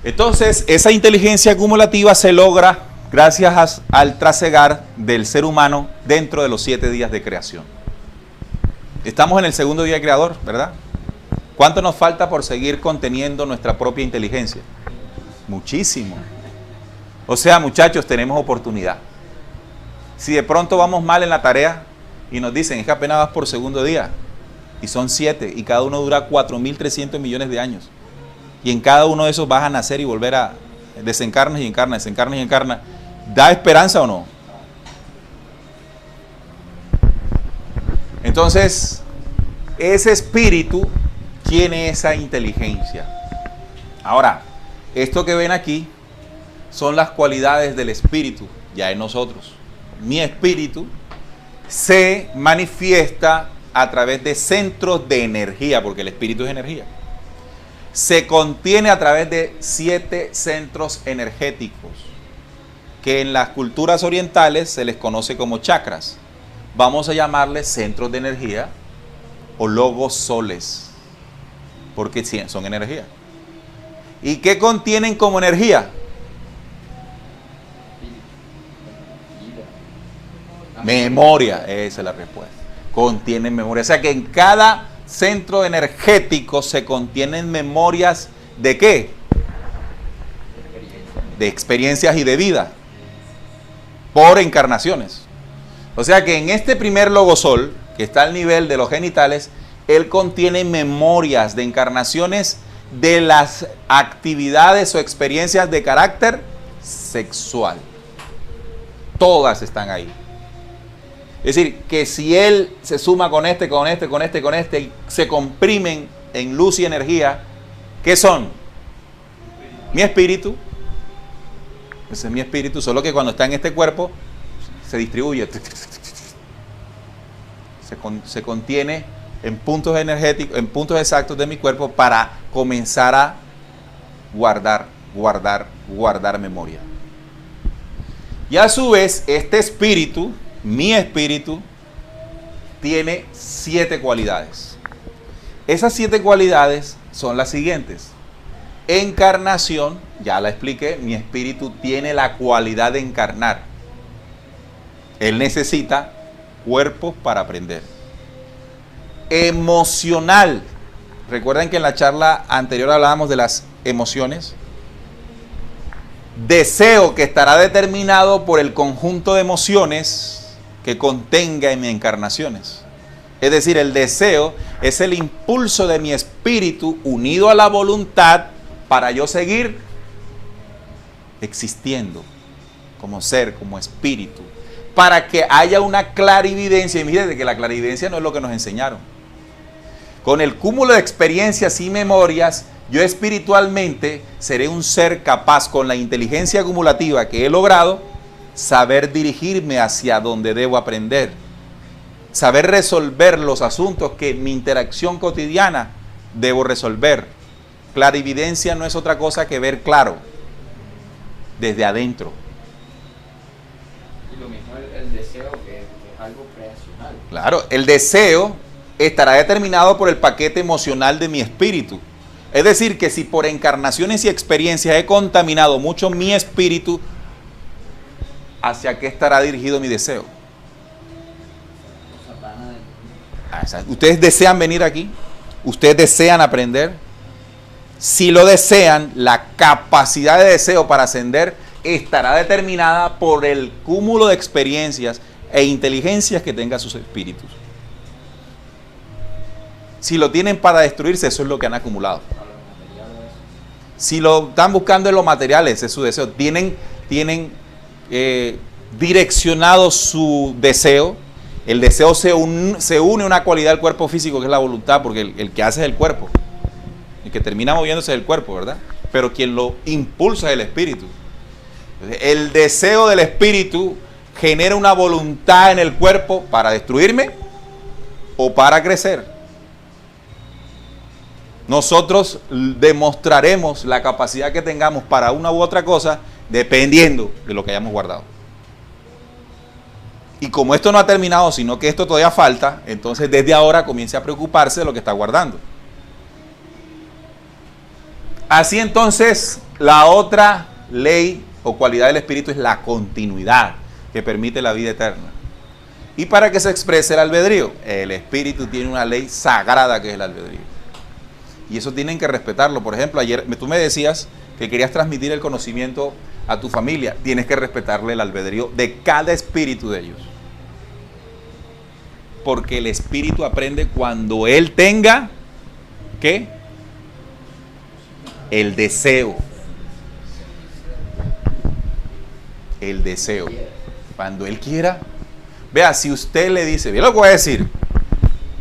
Entonces, esa inteligencia acumulativa se logra gracias al trasegar del ser humano dentro de los 7 días de creación. Estamos en el segundo día creador, ¿verdad? ¿Cuánto nos falta por seguir conteniendo nuestra propia inteligencia? Muchísimo. O sea, muchachos, tenemos oportunidad. Si de pronto vamos mal en la tarea y nos dicen, es que apenas vas por segundo día, y son 7, y cada uno dura 4.300 millones de años, y en cada uno de esos vas a nacer y volver a desencarnar y encarnar, desencarnar y encarnar, ¿da esperanza o no? Entonces, ese espíritu tiene esa inteligencia. Ahora, esto que ven aquí son las cualidades del espíritu ya en nosotros. Mi espíritu se manifiesta a través de centros de energía, porque el espíritu es energía. Se contiene a través de 7 centros energéticos, que en las culturas orientales se les conoce como chakras. Vamos a llamarles centros de energía o logos soles, porque son energía. ¿Y qué contienen como energía? Memoria, esa es la respuesta. Contienen memoria. O sea que en cada centro energético se contienen memorias ¿de qué? De experiencias y de vida. Por encarnaciones. O sea que en este primer logosol, que está al nivel de los genitales, él contiene memorias de encarnaciones de las actividades o experiencias de carácter sexual. Todas están ahí. Es decir, que si él se suma con este, con este, con este, con este, y se comprimen en luz y energía, ¿qué son? Mi espíritu. Ese es mi espíritu, solo que cuando está en este cuerpo, se distribuye. Se contiene en puntos energéticos, en puntos exactos de mi cuerpo para comenzar a guardar memoria. Y a su vez, este espíritu, mi espíritu, tiene 7 cualidades. Esas 7 cualidades son las siguientes. Encarnación, ya la expliqué, mi espíritu tiene la cualidad de encarnar. Él necesita cuerpos para aprender. Emocional. Recuerden que en la charla anterior hablábamos de las emociones. Deseo, que estará determinado por el conjunto de emociones que contenga en mis encarnaciones. Es decir, el deseo es el impulso de mi espíritu unido a la voluntad para yo seguir existiendo como ser, como espíritu, para que haya una clarividencia. Y fíjense que la clarividencia no es lo que nos enseñaron. Con el cúmulo de experiencias y memorias, yo espiritualmente seré un ser capaz, con la inteligencia acumulativa que he logrado, saber dirigirme hacia donde debo aprender, saber resolver los asuntos que en mi interacción cotidiana debo resolver. Clarividencia no es otra cosa que ver claro, desde adentro. Y lo mismo el deseo, que es algo creacional. Claro, el deseo estará determinado por el paquete emocional de mi espíritu. Es decir, que si por encarnaciones y experiencias he contaminado mucho mi espíritu, ¿hacia qué estará dirigido mi deseo? ¿Ustedes desean venir aquí? ¿Ustedes desean aprender? Si lo desean, la capacidad de deseo para ascender estará determinada por el cúmulo de experiencias e inteligencias que tengan sus espíritus. Si lo tienen para destruirse, eso es lo que han acumulado. Si lo están buscando en los materiales, ese es su deseo. Tienen direccionado su deseo. El deseo se une a una cualidad del cuerpo físico, que es la voluntad, porque el que hace es el cuerpo. El que termina moviéndose es el cuerpo, ¿verdad? Pero quien lo impulsa es el espíritu. El deseo del espíritu genera una voluntad en el cuerpo para destruirme o para crecer. Nosotros demostraremos la capacidad que tengamos para una u otra cosa dependiendo de lo que hayamos guardado. Y como esto no ha terminado, sino que esto todavía falta, entonces desde ahora comience a preocuparse de lo que está guardando. Así entonces, la otra ley o cualidad del espíritu es la continuidad, que permite la vida eterna. Y para que se exprese el albedrío, el espíritu tiene una ley sagrada que es el albedrío. Y eso tienen que respetarlo. Por ejemplo, ayer tú me decías que querías transmitir el conocimiento a tu familia. Tienes que respetarle el albedrío de cada espíritu de ellos. Porque el espíritu aprende cuando él tenga, ¿qué? El deseo. El deseo. Cuando él quiera. Vea, si usted le dice, bien lo que voy a decir.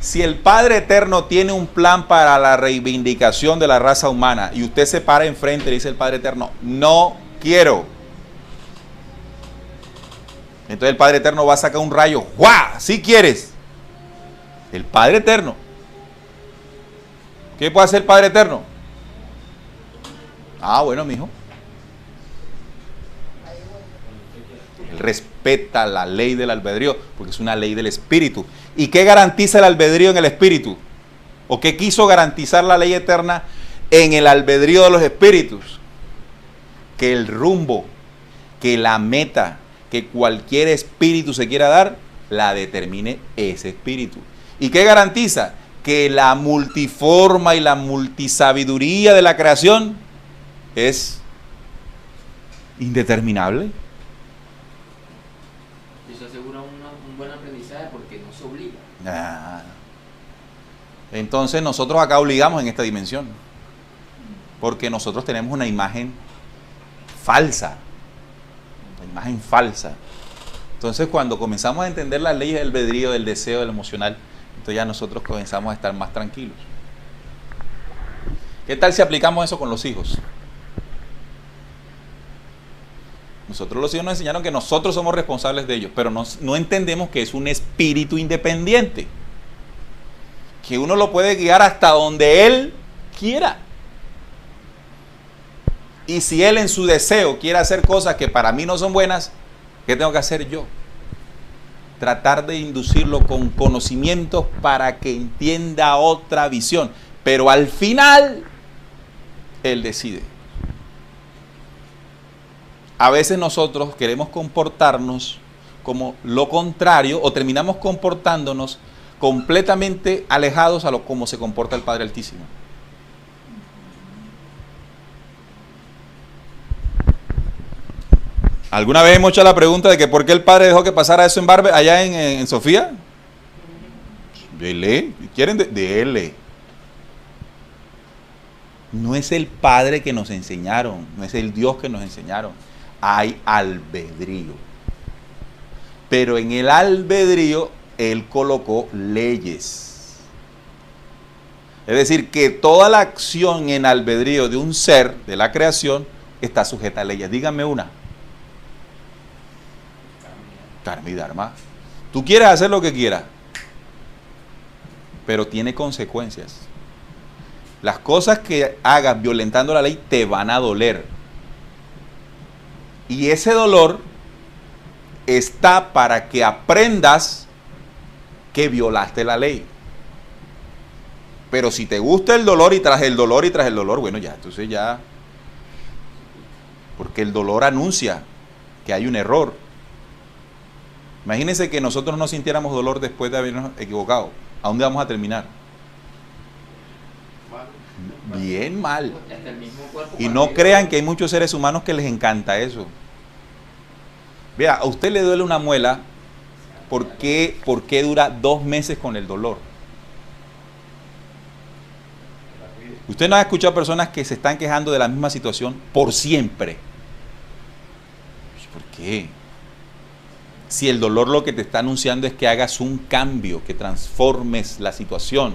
Si el Padre Eterno tiene un plan para la reivindicación de la raza humana y usted se para enfrente y le dice el Padre Eterno, no quiero. Entonces el Padre Eterno va a sacar un rayo. ¡Guau! Si quieres. El Padre Eterno. ¿Qué puede hacer el Padre Eterno? Ah, bueno, mijo. Él respeta la ley del albedrío porque es una ley del espíritu. ¿Y qué garantiza el albedrío en el espíritu? ¿O qué quiso garantizar la ley eterna en el albedrío de los espíritus? Que el rumbo, que la meta, que cualquier espíritu se quiera dar, la determine ese espíritu. ¿Y qué garantiza? Que la multiforma y la multisabiduría de la creación es indeterminable. Eso asegura un buen aprendizaje porque no se obliga. Entonces nosotros acá obligamos en esta dimensión. Porque nosotros tenemos una imagen falsa. Una imagen falsa. Entonces cuando comenzamos a entender las leyes del albedrío, del deseo, del emocional, entonces ya nosotros comenzamos a estar más tranquilos. ¿Qué tal si aplicamos eso con los hijos? Nosotros los hijos nos enseñaron que nosotros somos responsables de ellos, pero no entendemos que es un espíritu independiente. que uno lo puede guiar hasta donde Él quiera. Y si Él en su deseo quiere hacer cosas que para mí no son buenas, ¿qué tengo que hacer yo? Tratar de inducirlo con conocimientos para que entienda otra visión. Pero al final, Él decide. A veces nosotros queremos comportarnos como lo contrario o terminamos comportándonos completamente alejados a lo como se comporta el Padre Altísimo. ¿Alguna vez hemos hecho la pregunta de que por qué el Padre dejó que pasara eso en Barbe, allá en Sofía? Dele, ¿quieren? Dele. No es el Padre que nos enseñaron, no es el Dios que nos enseñaron. Hay albedrío. Pero en el albedrío Él colocó leyes. Es decir, que toda la acción en albedrío de un ser, de la creación, está sujeta a leyes. Dígame una. Karma y Dharma. Tú quieres hacer lo que quieras, pero tiene consecuencias. Las cosas que hagas violentando la ley te van a doler. Y ese dolor está para que aprendas que violaste la ley. Pero si te gusta el dolor y tras el dolor y tras el dolor, bueno, ya, entonces ya. Porque el dolor anuncia que hay un error. Imagínense que nosotros no sintiéramos dolor después de habernos equivocado. ¿A dónde vamos a terminar? Bien mal. Y no crean que hay muchos seres humanos que les encanta eso. Vea, a usted le duele una muela, ¿por qué dura 2 meses con el dolor? Usted no ha escuchado personas que se están quejando de la misma situación por siempre. ¿Por qué? Si el dolor lo que te está anunciando es que hagas un cambio, que transformes la situación.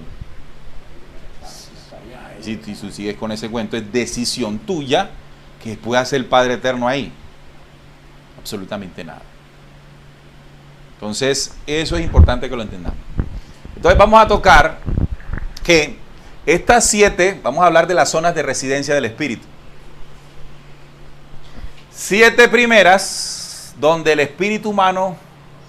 Si tú sigues con ese cuento, es decisión tuya que puede hacer el Padre Eterno ahí. Absolutamente nada. Entonces, eso es importante que lo entendamos. Entonces, vamos a tocar que estas 7, vamos a hablar de las zonas de residencia del Espíritu. 7 primeras, donde el espíritu humano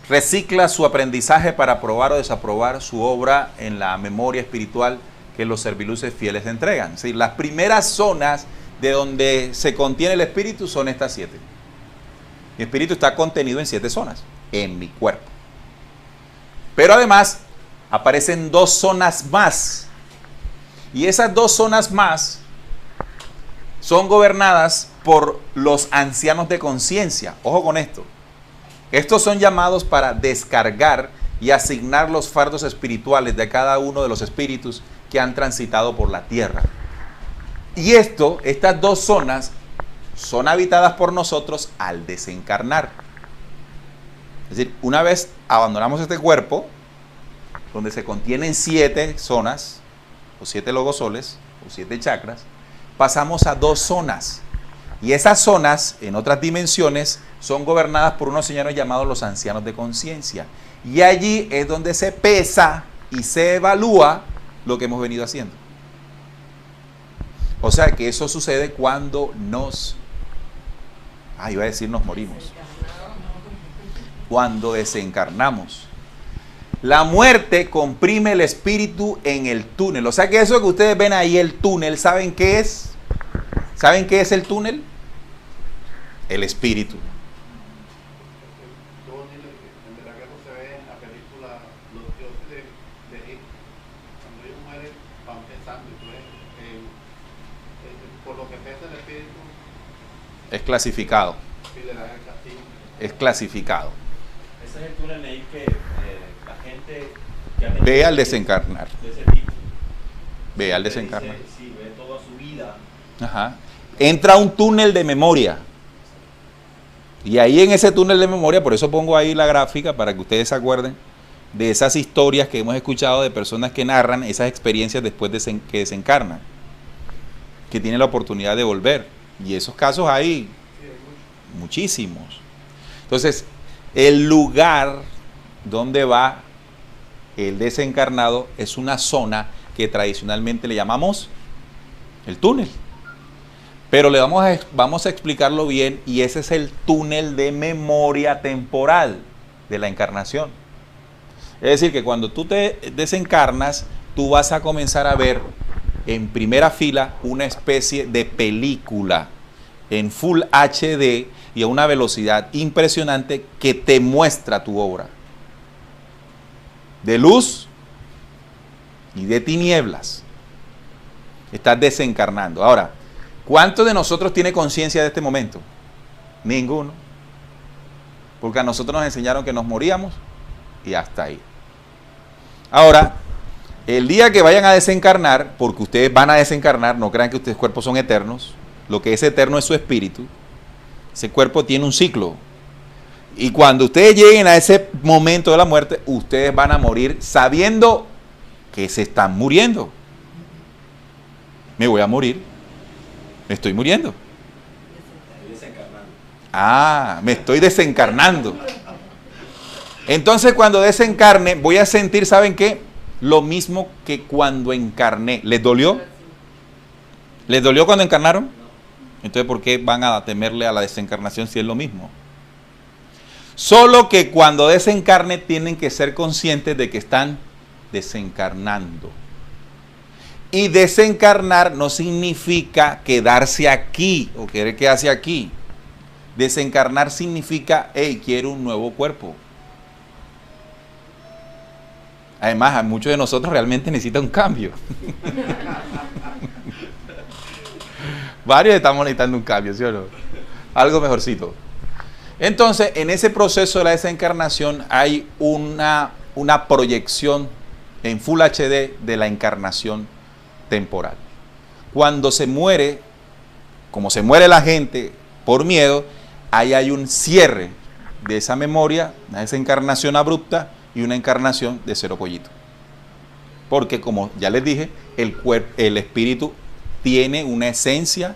recicla su aprendizaje para aprobar o desaprobar su obra en la memoria espiritual que los serviluces fieles entregan. Es decir, las primeras zonas de donde se contiene el espíritu son estas 7. Mi espíritu está contenido en 7 zonas, en mi cuerpo. Pero además, aparecen 2 zonas más. Y esas 2 zonas más son gobernadas por los ancianos de conciencia. Ojo con esto. Estos son llamados para descargar y asignar los fardos espirituales de cada uno de los espíritus que han transitado por la tierra. Y estas 2 zonas son habitadas por nosotros al desencarnar. Es decir, una vez abandonamos este cuerpo, donde se contienen 7 zonas, o 7 logosoles, o 7 chakras, pasamos a 2 zonas. Y esas zonas, en otras dimensiones, son gobernadas por unos señores llamados los ancianos de conciencia. Y allí es donde se pesa y se evalúa lo que hemos venido haciendo. O sea que eso sucede cuando nos morimos. Cuando desencarnamos. La muerte comprime el espíritu en el túnel. O sea que eso que ustedes ven ahí, el túnel, ¿saben qué es? ¿Saben qué es el túnel? El espíritu. En verdad que eso se ve en la película Los dioses de Egipto. Cuando ellos mueren, van pensando y tú ves por lo que pesa el espíritu. Es clasificado. Y le dan el castigo. Es clasificado. Ese es el túnel ahí que la gente que ha tenido Ve al desencarnar. de ese tipo. Ve al desencarnar. Sí, ve toda su vida. Ajá. Entra a un túnel de memoria. Y ahí en ese túnel de memoria, por eso pongo ahí la gráfica para que ustedes se acuerden de esas historias que hemos escuchado de personas que narran esas experiencias después de que desencarnan, que tienen la oportunidad de volver. Y esos casos hay muchísimos. Entonces, el lugar donde va el desencarnado es una zona que tradicionalmente le llamamos el túnel. Pero vamos a explicarlo bien, y ese es el túnel de memoria temporal de la encarnación. Es decir, que cuando tú te desencarnas, tú vas a comenzar a ver en primera fila una especie de película en Full HD y a una velocidad impresionante que te muestra tu obra de luz y de tinieblas. Estás desencarnando. Ahora, ¿cuántos de nosotros tiene conciencia de este momento? Ninguno. Porque a nosotros nos enseñaron que nos moríamos y hasta ahí. Ahora, el día que vayan a desencarnar, porque ustedes van a desencarnar, no crean que ustedes cuerpos son eternos, lo que es eterno es su espíritu. Ese cuerpo tiene un ciclo. Y cuando ustedes lleguen a ese momento de la muerte, ustedes van a morir sabiendo que se están muriendo. Me voy a morir. Me estoy muriendo. Ah, me estoy desencarnando. Entonces, cuando desencarne, voy a sentir, ¿saben qué? Lo mismo que cuando encarné. ¿Les dolió? ¿Les dolió cuando encarnaron? Entonces, ¿por qué van a temerle a la desencarnación si es lo mismo? Solo que cuando desencarne tienen que ser conscientes de que están desencarnando. Y desencarnar no significa quedarse aquí o querer quedarse aquí. Desencarnar significa, hey, quiero un nuevo cuerpo. Además, a muchos de nosotros realmente necesitan un cambio. Varios estamos necesitando un cambio, ¿sí o no? Algo mejorcito. Entonces, en ese proceso de la desencarnación hay una proyección en Full HD de la encarnación temporal. Cuando se muere, como se muere la gente por miedo, ahí hay un cierre de esa memoria, una desencarnación abrupta y una encarnación de cero pollito. Porque, como ya les dije, el espíritu tiene una esencia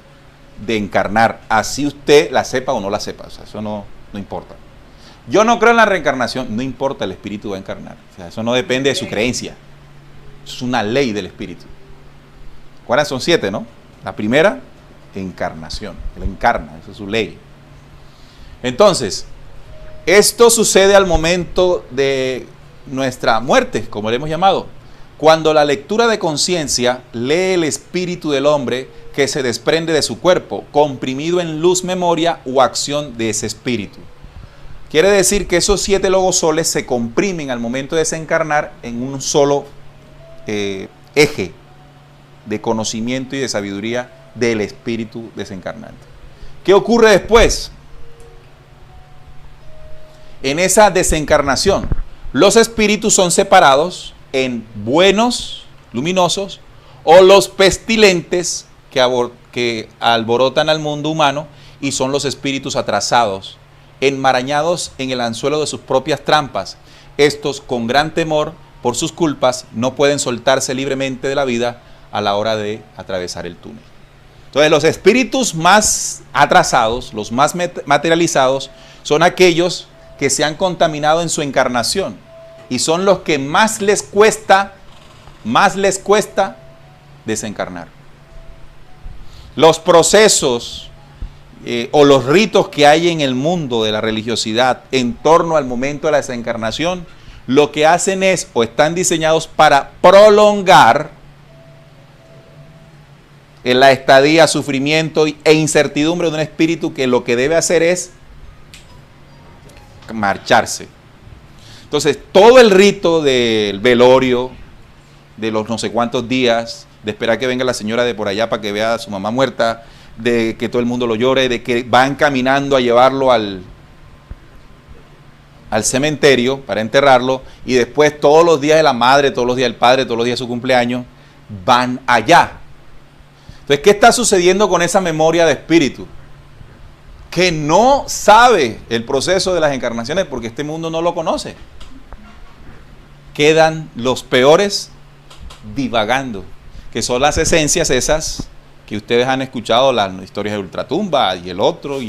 de encarnar, así usted la sepa o no la sepa, o sea, eso no importa. Yo no creo en la reencarnación, no importa, el espíritu va a encarnar, o sea, eso no depende de su creencia, es una ley del espíritu. ¿Cuáles son 7, no? La primera, encarnación, él encarna, esa es su ley. Entonces, esto sucede al momento de nuestra muerte, como le hemos llamado, cuando la lectura de conciencia lee el espíritu del hombre que se desprende de su cuerpo, comprimido en luz, memoria o acción de ese espíritu. Quiere decir que esos 7 logosoles se comprimen al momento de desencarnar en un solo eje de conocimiento y de sabiduría del espíritu desencarnante. ¿Qué ocurre después? En esa desencarnación, los espíritus son separados en buenos, luminosos, o los pestilentes que alborotan al mundo humano, y son los espíritus atrasados, enmarañados en el anzuelo de sus propias trampas. Estos, con gran temor por sus culpas, no pueden soltarse libremente de la vida a la hora de atravesar el túnel. Entonces, los espíritus más atrasados, los más materializados, son aquellos que se han contaminado en su encarnación, y son los que más les cuesta desencarnar. Los procesos o los ritos que hay en el mundo de la religiosidad en torno al momento de la desencarnación, lo que hacen es, o están diseñados para prolongar en la estadía, sufrimiento e incertidumbre de un espíritu que lo que debe hacer es marcharse. Entonces, todo el rito del velorio, de los no sé cuántos días, de esperar que venga la señora de por allá para que vea a su mamá muerta, de que todo el mundo lo llore, de que van caminando a llevarlo al cementerio para enterrarlo, y después todos los días de la madre, todos los días del padre, todos los días de su cumpleaños, van allá. Entonces, ¿qué está sucediendo con esa memoria de espíritu? Que no sabe el proceso de las encarnaciones porque este mundo no lo conoce. Quedan los peores divagando, que son las esencias esas que ustedes han escuchado, las historias de ultratumba y el otro.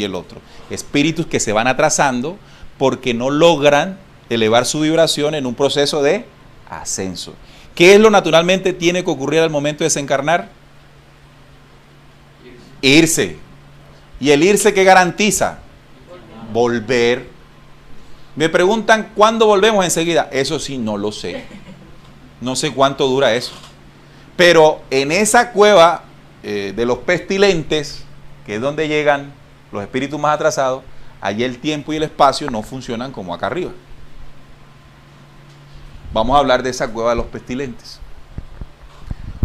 Espíritus que se van atrasando porque no logran elevar su vibración en un proceso de ascenso. ¿Qué es lo naturalmente tiene que ocurrir al momento de desencarnar? Irse. ¿Y el irse qué garantiza? Volver. Me preguntan ¿cuándo volvemos? Enseguida. Eso sí, no lo sé. No sé cuánto dura eso. Pero en esa cueva de los pestilentes, que es donde llegan los espíritus más atrasados, allí el tiempo y el espacio no funcionan como acá arriba. Vamos a hablar de esa cueva de los pestilentes.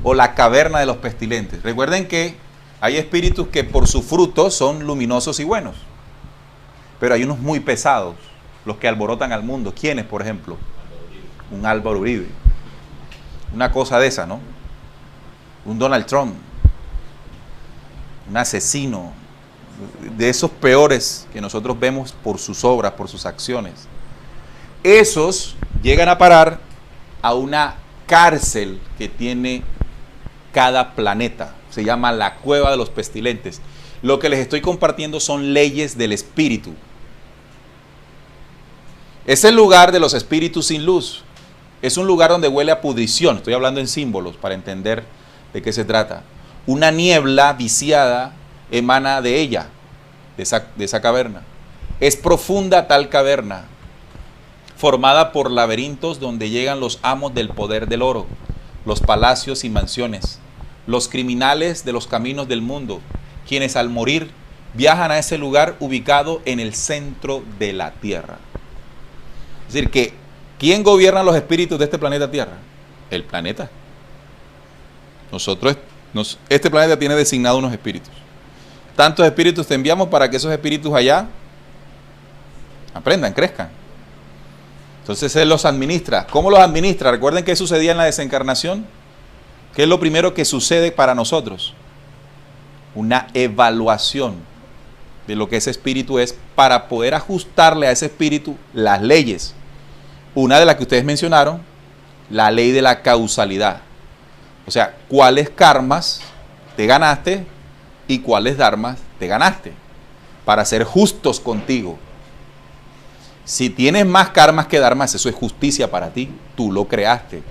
O la caverna de los pestilentes. Recuerden que hay espíritus que por su fruto son luminosos y buenos. Pero hay unos muy pesados, los que alborotan al mundo. ¿Quiénes, por ejemplo? Un Álvaro Uribe. Una cosa de esa, ¿no? Un Donald Trump. Un asesino. De esos peores que nosotros vemos por sus obras, por sus acciones. Esos llegan a parar a una cárcel que tiene cada planeta. Se llama la cueva de los pestilentes. Lo que les estoy compartiendo son leyes del espíritu. Es el lugar de los espíritus sin luz. Es un lugar donde huele a pudrición. Estoy hablando en símbolos para entender de qué se trata. Una niebla viciada emana de ella, de esa caverna. Es profunda tal caverna, formada por laberintos donde llegan los amos del poder del oro, los palacios y mansiones, los criminales de los caminos del mundo, quienes al morir viajan a ese lugar ubicado en el centro de la Tierra. Es decir, que ¿quién gobierna los espíritus de este planeta Tierra? El planeta. Este planeta tiene designado unos espíritus. Tantos espíritus te enviamos para que esos espíritus allá aprendan, crezcan. Entonces Él los administra. ¿Cómo los administra? Recuerden qué sucedía en la desencarnación. ¿Qué es lo primero que sucede para nosotros? Una evaluación de lo que ese espíritu es para poder ajustarle a ese espíritu las leyes. Una de las que ustedes mencionaron, la ley de la causalidad. O sea, ¿cuáles karmas te ganaste y cuáles dharmas te ganaste? Para ser justos contigo. Si tienes más karmas que dharmas, eso es justicia para ti. Tú lo creaste.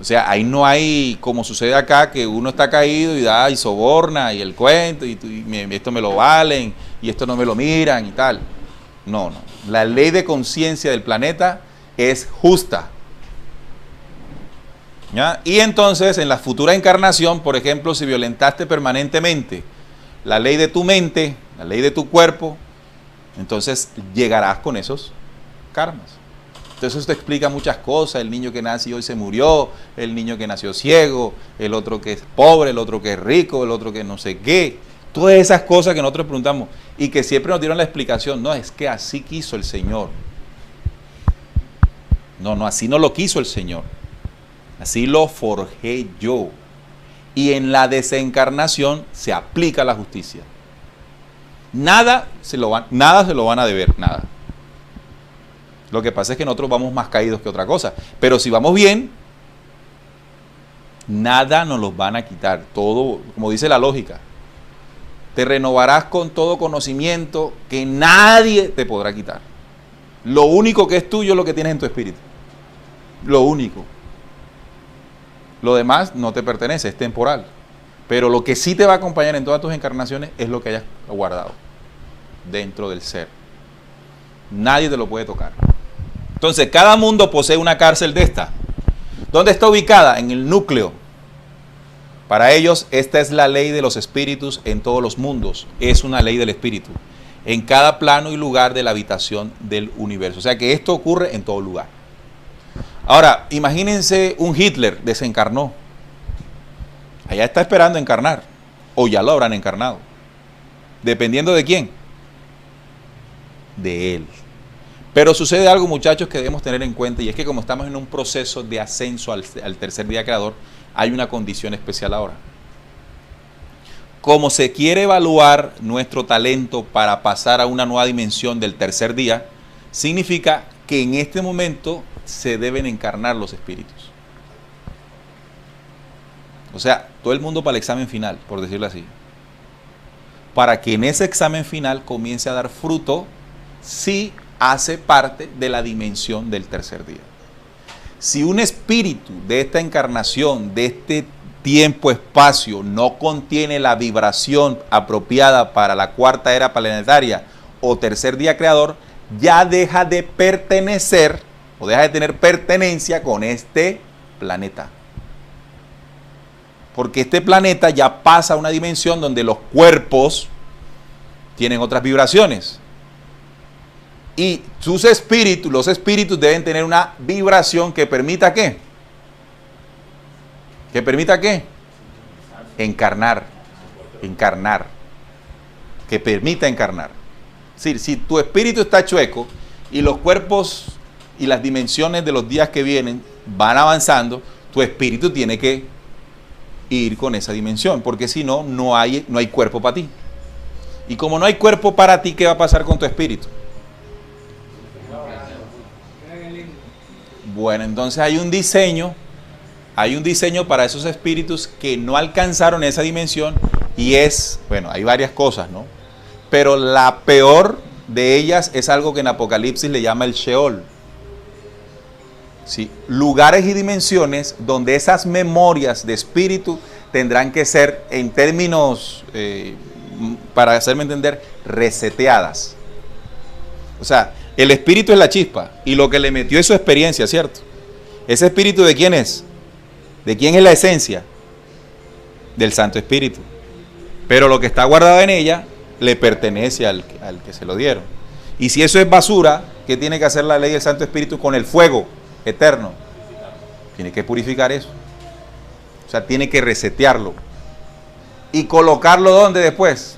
O sea, ahí no hay, como sucede acá, que uno está caído y da y soborna y el cuento y esto me lo valen y esto no me lo miran y tal. No, no. La ley de conciencia del planeta es justa. ¿Ya? Y entonces, en la futura encarnación, por ejemplo, si violentaste permanentemente la ley de tu mente, la ley de tu cuerpo, entonces llegarás con esos karmas. Entonces esto explica muchas cosas, el niño que nació y se murió, el niño que nació ciego, el otro que es pobre, el otro que es rico, el otro que no sé qué. Todas esas cosas que nosotros preguntamos y que siempre nos dieron la explicación. No, es que así quiso el Señor. No, no, así no lo quiso el Señor. Así lo forjé yo. Y en la desencarnación se aplica la justicia. Nada se lo van a deber, nada. Lo que pasa es que nosotros vamos más caídos que otra cosa. Pero si vamos bien, nada nos los van a quitar. Todo, como dice la lógica, te renovarás con todo conocimiento que nadie te podrá quitar. Lo único que es tuyo es lo que tienes en tu espíritu. Lo único. Lo demás no te pertenece, es temporal. Pero lo que sí te va a acompañar en todas tus encarnaciones es lo que hayas guardado dentro del ser. Nadie te lo puede tocar. Entonces, cada mundo posee una cárcel de esta. ¿Dónde está ubicada? En el núcleo. Para ellos, esta es la ley de los espíritus en todos los mundos. Es una ley del espíritu. En cada plano y lugar de la habitación del universo. O sea que esto ocurre en todo lugar. Ahora, imagínense un Hitler desencarnó. Allá está esperando encarnar. O ya lo habrán encarnado. Dependiendo de quién. De él. Pero sucede algo, muchachos, que debemos tener en cuenta, y es que como estamos en un proceso de ascenso al tercer día creador, hay una condición especial ahora. Como se quiere evaluar nuestro talento para pasar a una nueva dimensión del tercer día, significa que en este momento se deben encarnar los espíritus. O sea, todo el mundo para el examen final, por decirlo así. Para que en ese examen final comience a dar fruto, si hace parte de la dimensión del tercer día. Si un espíritu de esta encarnación, de este tiempo-espacio, no contiene la vibración apropiada para la cuarta era planetaria o tercer día creador, ya deja de pertenecer o deja de tener pertenencia con este planeta. Porque este planeta ya pasa a una dimensión donde los cuerpos tienen otras vibraciones. Y sus espíritus, los espíritus deben tener una vibración que permita ¿qué? ¿Que permita qué? Encarnar. Encarnar. Que permita encarnar. Es decir, si tu espíritu está chueco y los cuerpos y las dimensiones de los días que vienen van avanzando, tu espíritu tiene que ir con esa dimensión, porque si no, no hay cuerpo para ti. Y como no hay cuerpo para ti, ¿qué va a pasar con tu espíritu? Bueno, entonces hay un diseño para esos espíritus que no alcanzaron esa dimensión y bueno, hay varias cosas, ¿no? Pero la peor de ellas es algo que en Apocalipsis le llama el Sheol. ¿Sí? Lugares y dimensiones donde esas memorias de espíritu tendrán que ser, en términos, para hacerme entender, reseteadas. O sea, el espíritu es la chispa y lo que le metió es su experiencia, ¿cierto? ¿Ese espíritu de quién es? ¿De quién es la esencia? Del Santo Espíritu. Pero lo que está guardado en ella le pertenece al que se lo dieron. Y si eso es basura, ¿qué tiene que hacer la ley del Santo Espíritu con el fuego eterno? Tiene que purificar eso. O sea, tiene que resetearlo. ¿Y colocarlo dónde después?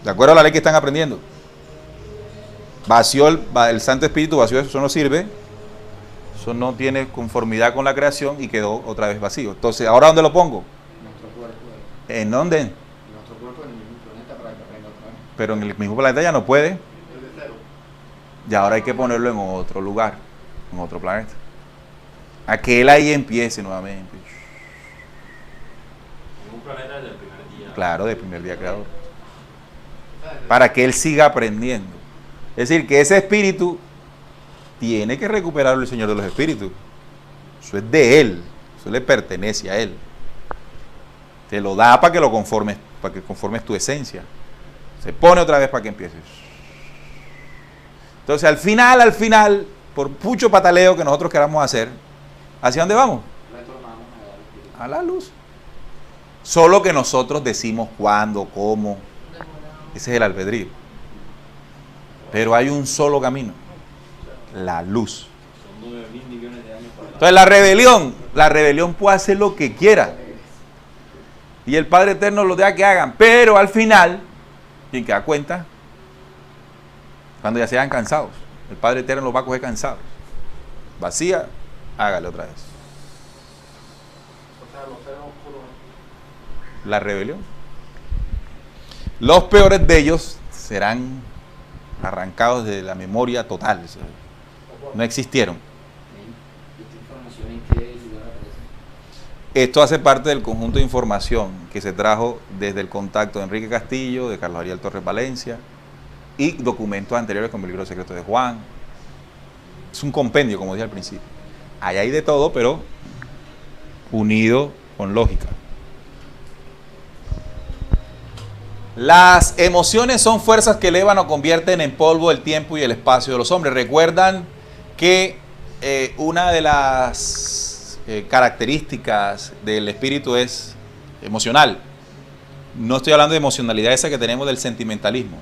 ¿De acuerdo a la ley que están aprendiendo? Vació el Santo Espíritu, vació eso no sirve. Eso no tiene conformidad con la creación y quedó otra vez vacío. Entonces, ¿ahora dónde lo pongo? Nuestro cuerpo. ¿En dónde? Nuestro cuerpo en el mismo planeta para que aprenda otra vez. Pero en el mismo planeta ya no puede. Y ahora hay que ponerlo en otro lugar, en otro planeta. A que él ahí empiece nuevamente. En un planeta desde el primer día. Claro, del primer día creador. Para que él siga aprendiendo. Es decir, que ese espíritu tiene que recuperarlo el Señor de los Espíritus. Eso es de él, eso le pertenece a él. Te lo da para que lo conformes, para que conformes tu esencia. Se pone otra vez para que empieces. Entonces, al final, por mucho pataleo que nosotros queramos hacer, ¿hacia dónde vamos? A la luz. Solo que nosotros decimos cuándo, cómo. Ese es el albedrío. Pero hay un solo camino. La luz. Son 9.000 millones de años para Entonces la rebelión puede hacer lo que quiera. Y el Padre Eterno lo deja que hagan. Pero al final, ¿quién que da cuenta? Cuando ya sean cansados. El Padre Eterno los va a coger cansados. Vacía, hágale otra vez. O sea, los seres oscuros. La rebelión. Los peores de ellos serán arrancados de la memoria total. No existieron. ¿Esta información en qué lugar aparece? Esto hace parte del conjunto de información que se trajo desde el contacto de Enrique Castillo, de Carlos Ariel Torres Valencia y documentos anteriores como el libro secreto de Juan. Es un compendio, como dije al principio. Ahí hay de todo, pero unido con lógica. Las emociones son fuerzas que elevan o convierten en polvo el tiempo y el espacio de los hombres. Recuerdan que una de las características del espíritu es emocional. No estoy hablando de emocionalidad esa que tenemos del sentimentalismo.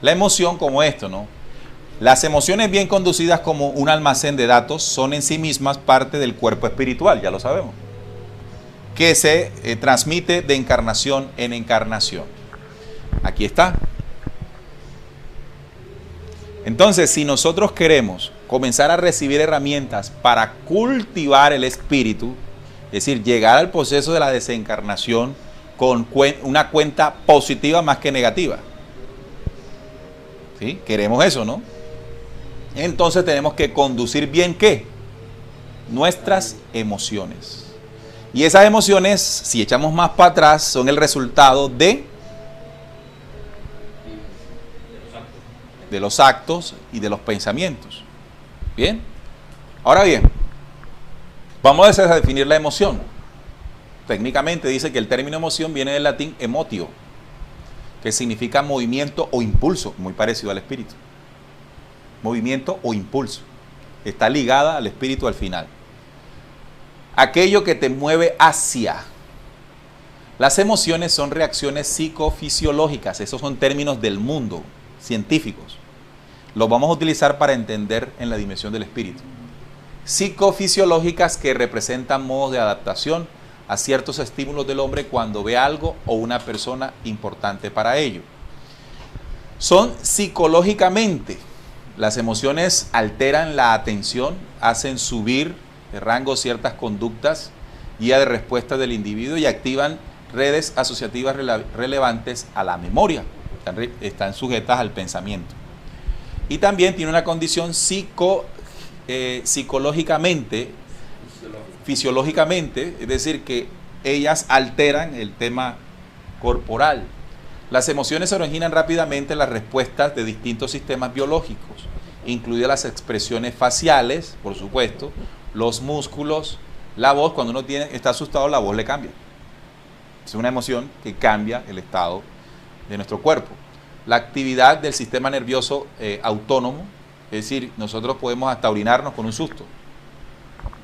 La emoción como esto, ¿no? Las emociones bien conducidas como un almacén de datos son en sí mismas parte del cuerpo espiritual, ya lo sabemos, que se transmite de encarnación en encarnación. Aquí está. Entonces, si nosotros queremos comenzar a recibir herramientas para cultivar el espíritu, es decir, llegar al proceso de la desencarnación con una cuenta positiva más que negativa. ¿Sí? Queremos eso, ¿no? Entonces tenemos que conducir bien, ¿qué? Nuestras emociones. Y esas emociones, si echamos más para atrás, son el resultado de los actos y de los pensamientos. ¿Bien? Ahora bien, Vamos a definir la emoción. Técnicamente dice que el término emoción viene del latín emotio, que significa movimiento o impulso, muy parecido al espíritu. Movimiento o impulso. Está ligada al espíritu al final. Aquello que te mueve hacia. Las emociones son reacciones psicofisiológicas, esos son términos del mundo, científicos. Los vamos a utilizar para entender en la dimensión del espíritu. Psicofisiológicas que representan modos de adaptación a ciertos estímulos del hombre cuando ve algo o una persona importante para ello. Son psicológicamente. Las emociones alteran la atención, hacen subir de rango ciertas conductas, guía de respuesta del individuo y activan redes asociativas relevantes a la memoria. Están sujetas al pensamiento. Y también tiene una condición psicológicamente, fisiológicamente, es decir, que ellas alteran el tema corporal. Las emociones originan rápidamente las respuestas de distintos sistemas biológicos, incluidas las expresiones faciales, por supuesto, los músculos, la voz. Cuando uno está asustado, la voz le cambia. Es una emoción que cambia el estado de nuestro cuerpo. La actividad del sistema nervioso autónomo, es decir, nosotros podemos hasta orinarnos con un susto.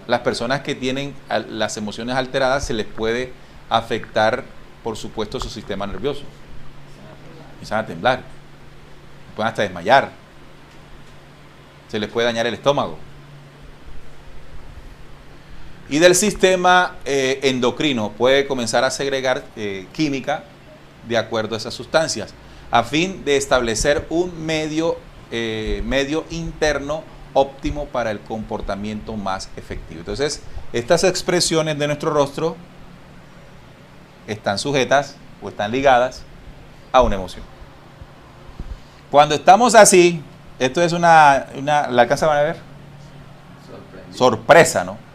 Las personas que tienen las emociones alteradas se les puede afectar, por supuesto, su sistema nervioso. Empiezan a temblar, pueden hasta desmayar, se les puede dañar el estómago. Y del sistema endocrino puede comenzar a segregar química de acuerdo a esas sustancias, a fin de establecer un medio interno óptimo para el comportamiento más efectivo. Entonces, estas expresiones de nuestro rostro están sujetas o están ligadas a una emoción. Cuando estamos así, esto es ¿la alcanzan a ver? Sorpresa, ¿no?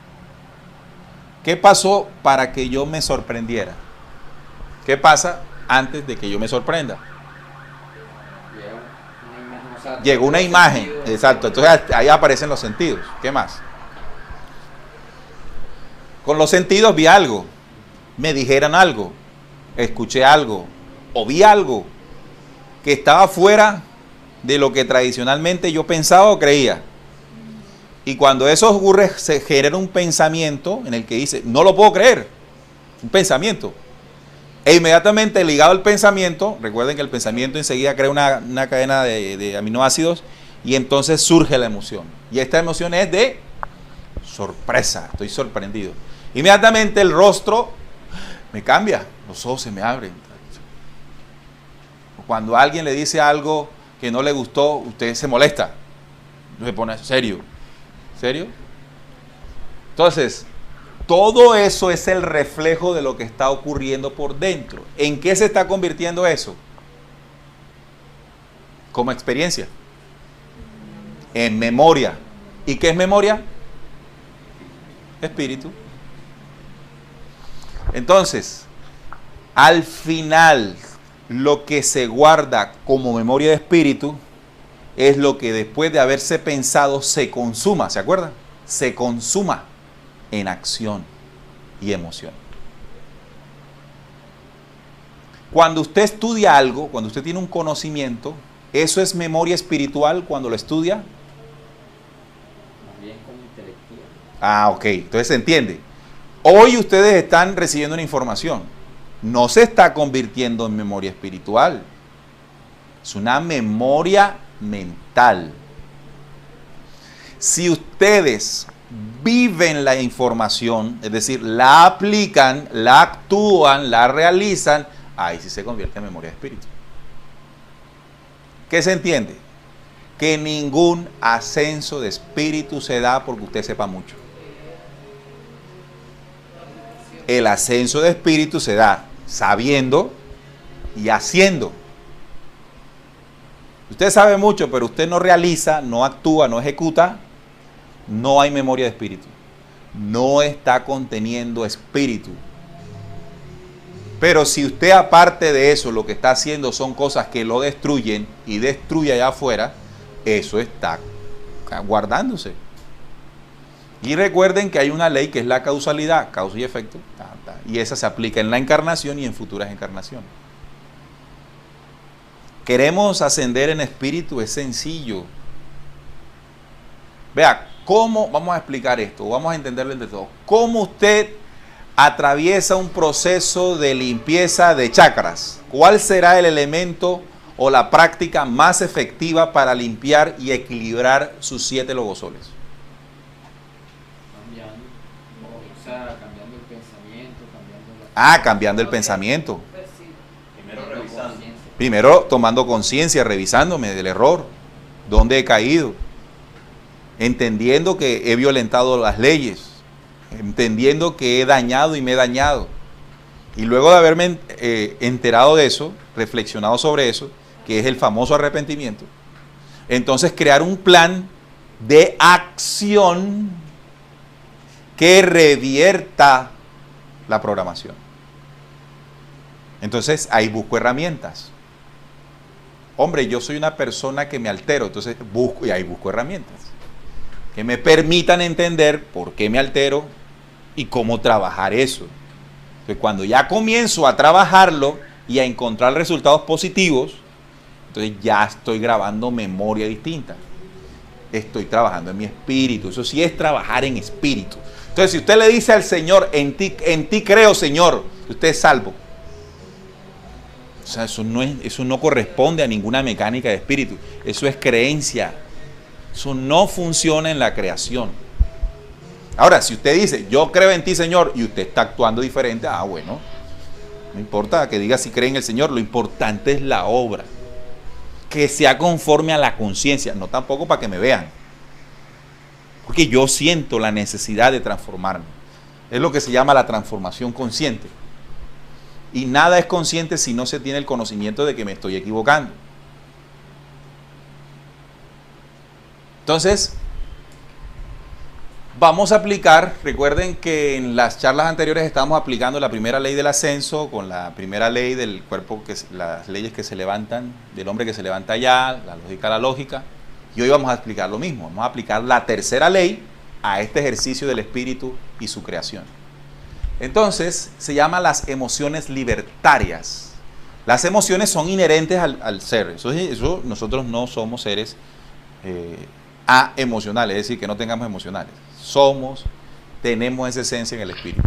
¿Qué pasó para que yo me sorprendiera? ¿Qué pasa antes de que yo me sorprenda? Llegó una imagen, exacto. Entonces ahí aparecen los sentidos. ¿Qué más? Con los sentidos vi algo, me dijeron algo, escuché algo o vi algo que estaba fuera de lo que tradicionalmente yo pensaba o creía. Y cuando eso ocurre, se genera un pensamiento en el que dice, no lo puedo creer, un pensamiento. E inmediatamente ligado al pensamiento, recuerden que el pensamiento enseguida crea una cadena de aminoácidos y entonces surge la emoción. Y esta emoción es de sorpresa, estoy sorprendido. Inmediatamente el rostro me cambia, los ojos se me abren. Cuando alguien le dice algo que no le gustó, usted se molesta, se pone serio. ¿Serio? Entonces, todo eso es el reflejo de lo que está ocurriendo por dentro. ¿En qué se está convirtiendo eso? Como experiencia. En memoria. ¿Y qué es memoria? Espíritu. Entonces, al final, lo que se guarda como memoria de espíritu es lo que después de haberse pensado se consuma, ¿se acuerdan? Se consuma en acción y emoción. Cuando usted estudia algo, cuando usted tiene un conocimiento, ¿eso es memoria espiritual cuando lo estudia? Más bien como intelectual. Ah, ok, entonces se entiende. Hoy ustedes están recibiendo una información, no se está convirtiendo en memoria espiritual, es una memoria mental. Si ustedes viven la información, es decir, la aplican, la actúan, la realizan, ahí sí se convierte en memoria de espíritu. ¿Qué se entiende? Que ningún ascenso de espíritu se da porque usted sepa mucho. El ascenso de espíritu se da sabiendo y haciendo. Usted sabe mucho, pero usted no realiza, no actúa, no ejecuta, no hay memoria de espíritu. No está conteniendo espíritu. Pero si usted aparte de eso, lo que está haciendo son cosas que lo destruyen y destruye allá afuera, eso está guardándose. Y recuerden que hay una ley que es la causalidad, causa y efecto, y esa se aplica en la encarnación y en futuras encarnaciones. Queremos ascender en espíritu, es sencillo. Vea, ¿cómo vamos a explicar esto? Vamos a entenderlo de todo. ¿Cómo usted atraviesa un proceso de limpieza de chakras? ¿Cuál será el elemento o la práctica más efectiva para limpiar y equilibrar sus 7 logosoles? Cambiando el pensamiento, Cambiando el pensamiento. Primero revisando. Primero tomando conciencia, revisándome del error, dónde he caído, entendiendo que he violentado las leyes, entendiendo que he dañado y me he dañado. Y luego de haberme enterado de eso, reflexionado sobre eso, que es el famoso arrepentimiento, entonces crear un plan de acción que revierta la programación. Entonces ahí busco herramientas. Hombre, yo soy una persona que me altero, entonces busco herramientas que me permitan entender por qué me altero y cómo trabajar eso. Entonces, cuando ya comienzo a trabajarlo y a encontrar resultados positivos, entonces ya estoy grabando memoria distinta. Estoy trabajando en mi espíritu. Eso sí es trabajar en espíritu. Entonces, si usted le dice al Señor, en ti creo, Señor, usted es salvo. O sea, eso no corresponde a ninguna mecánica de espíritu. Eso es creencia. Eso no funciona en la creación. Ahora, si usted dice, yo creo en ti, Señor, y usted está actuando diferente, bueno, no importa que diga si cree en el Señor, lo importante es la obra. Que sea conforme a la conciencia, no tampoco para que me vean. Porque yo siento la necesidad de transformarme. Es lo que se llama la transformación consciente. Y nada es consciente si no se tiene el conocimiento de que me estoy equivocando. Entonces, vamos a aplicar, recuerden que en las charlas anteriores estábamos aplicando la primera ley del ascenso con la primera ley del cuerpo, las leyes que se levantan, del hombre que se levanta allá, la lógica. Y hoy vamos a explicar lo mismo, vamos a aplicar la tercera ley a este ejercicio del espíritu y su creación. Entonces, se llama las emociones libertarias. Las emociones son inherentes al ser. Eso nosotros no somos seres emocionales, es decir, que no tengamos emocionales. Tenemos esa esencia en el espíritu.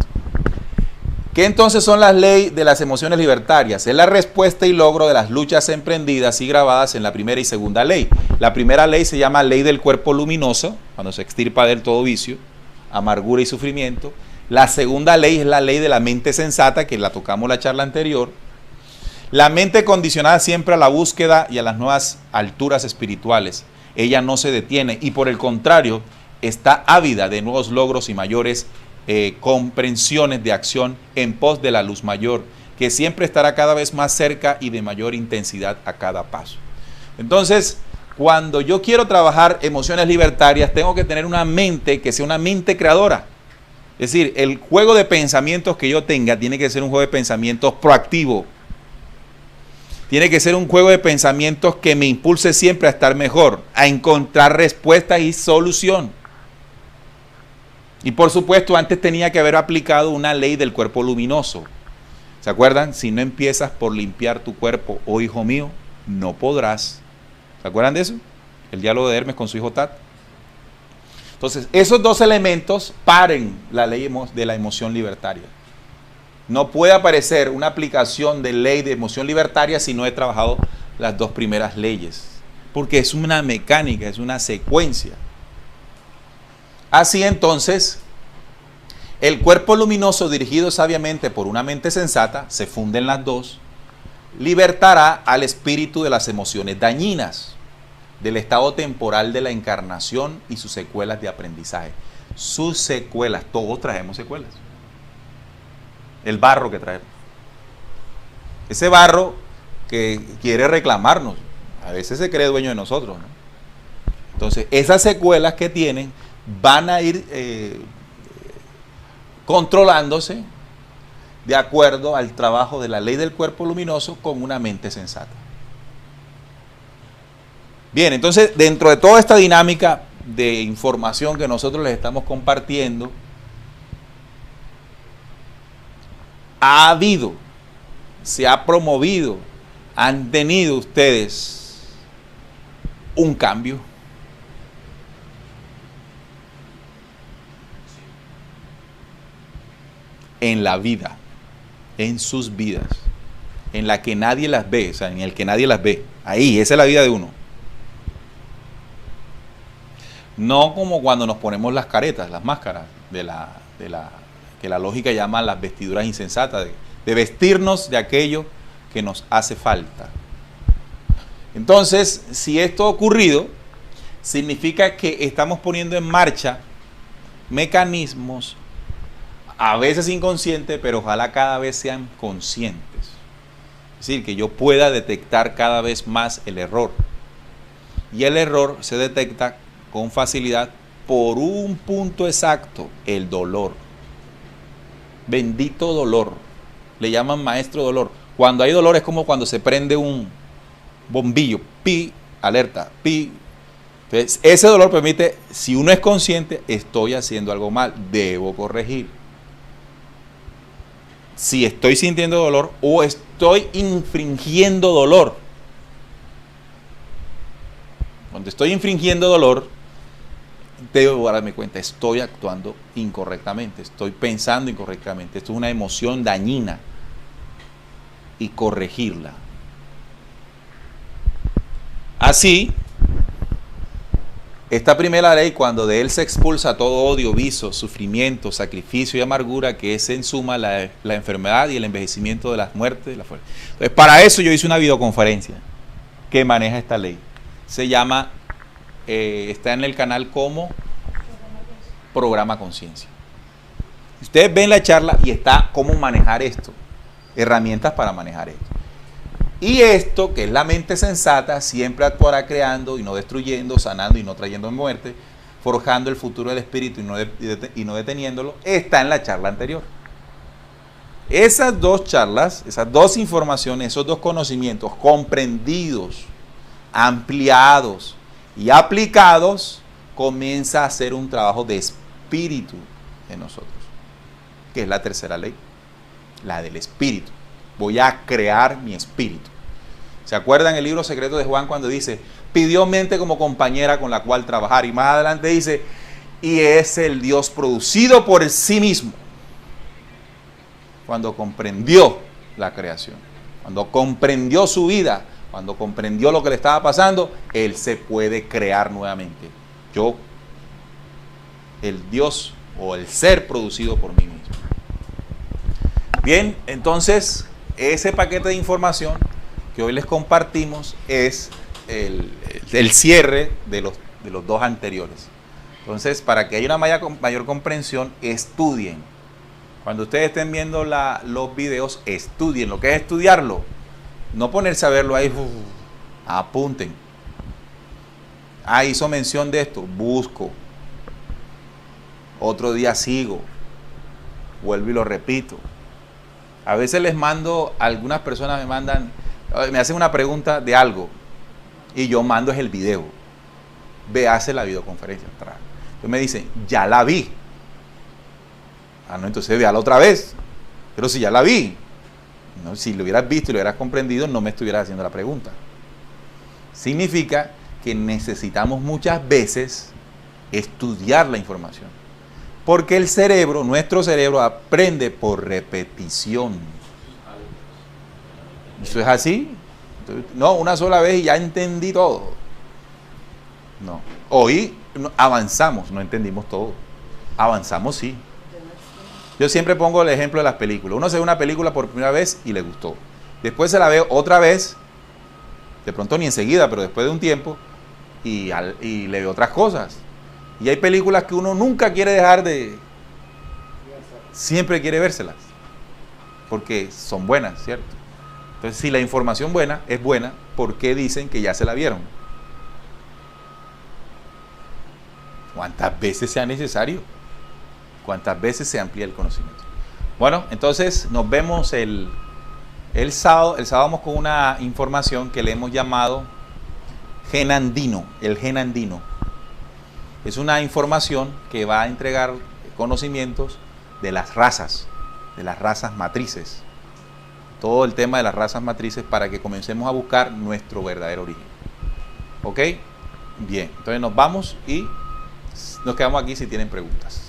¿Qué entonces son las leyes de las emociones libertarias? Es la respuesta y logro de las luchas emprendidas y grabadas en la primera y segunda ley. La primera ley se llama ley del cuerpo luminoso, cuando se extirpa de él todo vicio, amargura y sufrimiento. La segunda ley es la ley de la mente sensata, que la tocamos en la charla anterior. La mente condicionada siempre a la búsqueda y a las nuevas alturas espirituales. Ella no se detiene y por el contrario está ávida de nuevos logros y mayores comprensiones de acción en pos de la luz mayor, que siempre estará cada vez más cerca y de mayor intensidad a cada paso. Entonces, cuando yo quiero trabajar emociones libertarias, tengo que tener una mente que sea una mente creadora. Es decir, el juego de pensamientos que yo tenga tiene que ser un juego de pensamientos proactivo. Tiene que ser un juego de pensamientos que me impulse siempre a estar mejor, a encontrar respuestas y solución. Y por supuesto, antes tenía que haber aplicado una ley del cuerpo luminoso. ¿Se acuerdan? Si no empiezas por limpiar tu cuerpo, oh hijo mío, no podrás. ¿Se acuerdan de eso? El diálogo de Hermes con su hijo Tat. Entonces, esos dos elementos paren la ley de la emoción libertaria. No puede aparecer una aplicación de ley de emoción libertaria si no he trabajado las dos primeras leyes. Porque es una mecánica, es una secuencia. Así entonces, el cuerpo luminoso dirigido sabiamente por una mente sensata, se funden las dos, libertará al espíritu de las emociones dañinas, del estado temporal de la encarnación y sus secuelas de aprendizaje. Sus secuelas, todos traemos secuelas. El barro que traemos. Ese barro que quiere reclamarnos, a veces se cree dueño de nosotros, ¿no? Entonces, esas secuelas que tienen van a ir controlándose de acuerdo al trabajo de la ley del cuerpo luminoso con una mente sensata. Bien, entonces dentro de toda esta dinámica de información que nosotros les estamos compartiendo, se ha promovido, han tenido ustedes un cambio. En la vida, en sus vidas, en la que nadie las ve, o sea, en el que nadie las ve. Ahí, esa es la vida de uno. No como cuando nos ponemos las caretas, las máscaras, que la lógica llama las vestiduras insensatas, de vestirnos de aquello que nos hace falta. Entonces, si esto ha ocurrido, significa que estamos poniendo en marcha mecanismos, a veces inconscientes, pero ojalá cada vez sean conscientes. Es decir, que yo pueda detectar cada vez más el error. Y el error se detecta con facilidad por un punto exacto, el dolor. Bendito dolor. Le llaman maestro dolor. Cuando hay dolor es como cuando se prende un bombillo. Pi, alerta, pi. Entonces, ese dolor permite, si uno es consciente, estoy haciendo algo mal, debo corregir. Si estoy sintiendo dolor o estoy infringiendo dolor. Cuando estoy infringiendo dolor, debo darme cuenta, estoy actuando incorrectamente, estoy pensando incorrectamente. Esto es una emoción dañina y corregirla. Así, esta primera ley, cuando de él se expulsa todo odio, vicio, sufrimiento, sacrificio y amargura, que es en suma la enfermedad y el envejecimiento de las muertes, de la fuerza. Entonces, para eso yo hice una videoconferencia que maneja esta ley. Se llama, está en el canal como Programa Conciencia. Ustedes ven la charla y está cómo manejar esto, herramientas para manejar esto. Y esto, que es la mente sensata, siempre actuará creando y no destruyendo, sanando y no trayendo muerte, forjando el futuro del espíritu y no deteniéndolo, está en la charla anterior. Esas dos charlas, esas dos informaciones, esos dos conocimientos comprendidos, ampliados y aplicados, comienza a hacer un trabajo de espíritu en nosotros, que es la tercera ley, la del espíritu. Voy a crear mi espíritu. ¿Se acuerdan el libro secreto de Juan cuando dice, pidió mente como compañera con la cual trabajar? Y más adelante dice, y es el Dios producido por sí mismo. Cuando comprendió la creación, cuando comprendió su vida, cuando comprendió lo que le estaba pasando, él se puede crear nuevamente. Yo, el Dios o el ser producido por mí mismo. Bien, entonces, ese paquete de información que hoy les compartimos es el cierre de los dos anteriores. Entonces, para que haya una mayor comprensión, estudien. Cuando ustedes estén viendo los videos, estudien. Lo que es estudiarlo, no ponerse a verlo ahí, apunten. Hizo mención de esto, busco. Otro día sigo, vuelvo y lo repito. A veces les mando, algunas personas me hacen una pregunta de algo y yo mando es el video. Véase la videoconferencia atrás. Entonces me dicen, ya la vi. No, entonces véala otra vez. Pero si ya la vi, no, si lo hubieras visto y lo hubieras comprendido, no me estuvieras haciendo la pregunta. Significa que necesitamos muchas veces estudiar la información. Porque el cerebro, nuestro cerebro, aprende por repetición. ¿Eso es así? No, una sola vez y ya entendí todo. No. Hoy avanzamos, no entendimos todo. Avanzamos sí. Yo siempre pongo el ejemplo de las películas. Uno se ve una película por primera vez y le gustó. Después se la ve otra vez, de pronto ni enseguida, pero después de un tiempo, y le ve otras cosas. Y hay películas que uno nunca quiere dejar de... Siempre quiere vérselas. Porque son buenas, ¿cierto? Entonces, si la información buena es buena, ¿por qué dicen que ya se la vieron? ¿Cuántas veces sea necesario? ¿Cuántas veces se amplía el conocimiento? Bueno, entonces nos vemos el sábado. El sábado vamos con una información que le hemos llamado gen andino, el gen andino. Es una información que va a entregar conocimientos de las razas matrices. Todo el tema de las razas matrices para que comencemos a buscar nuestro verdadero origen. ¿Ok? Bien, entonces nos vamos y nos quedamos aquí si tienen preguntas.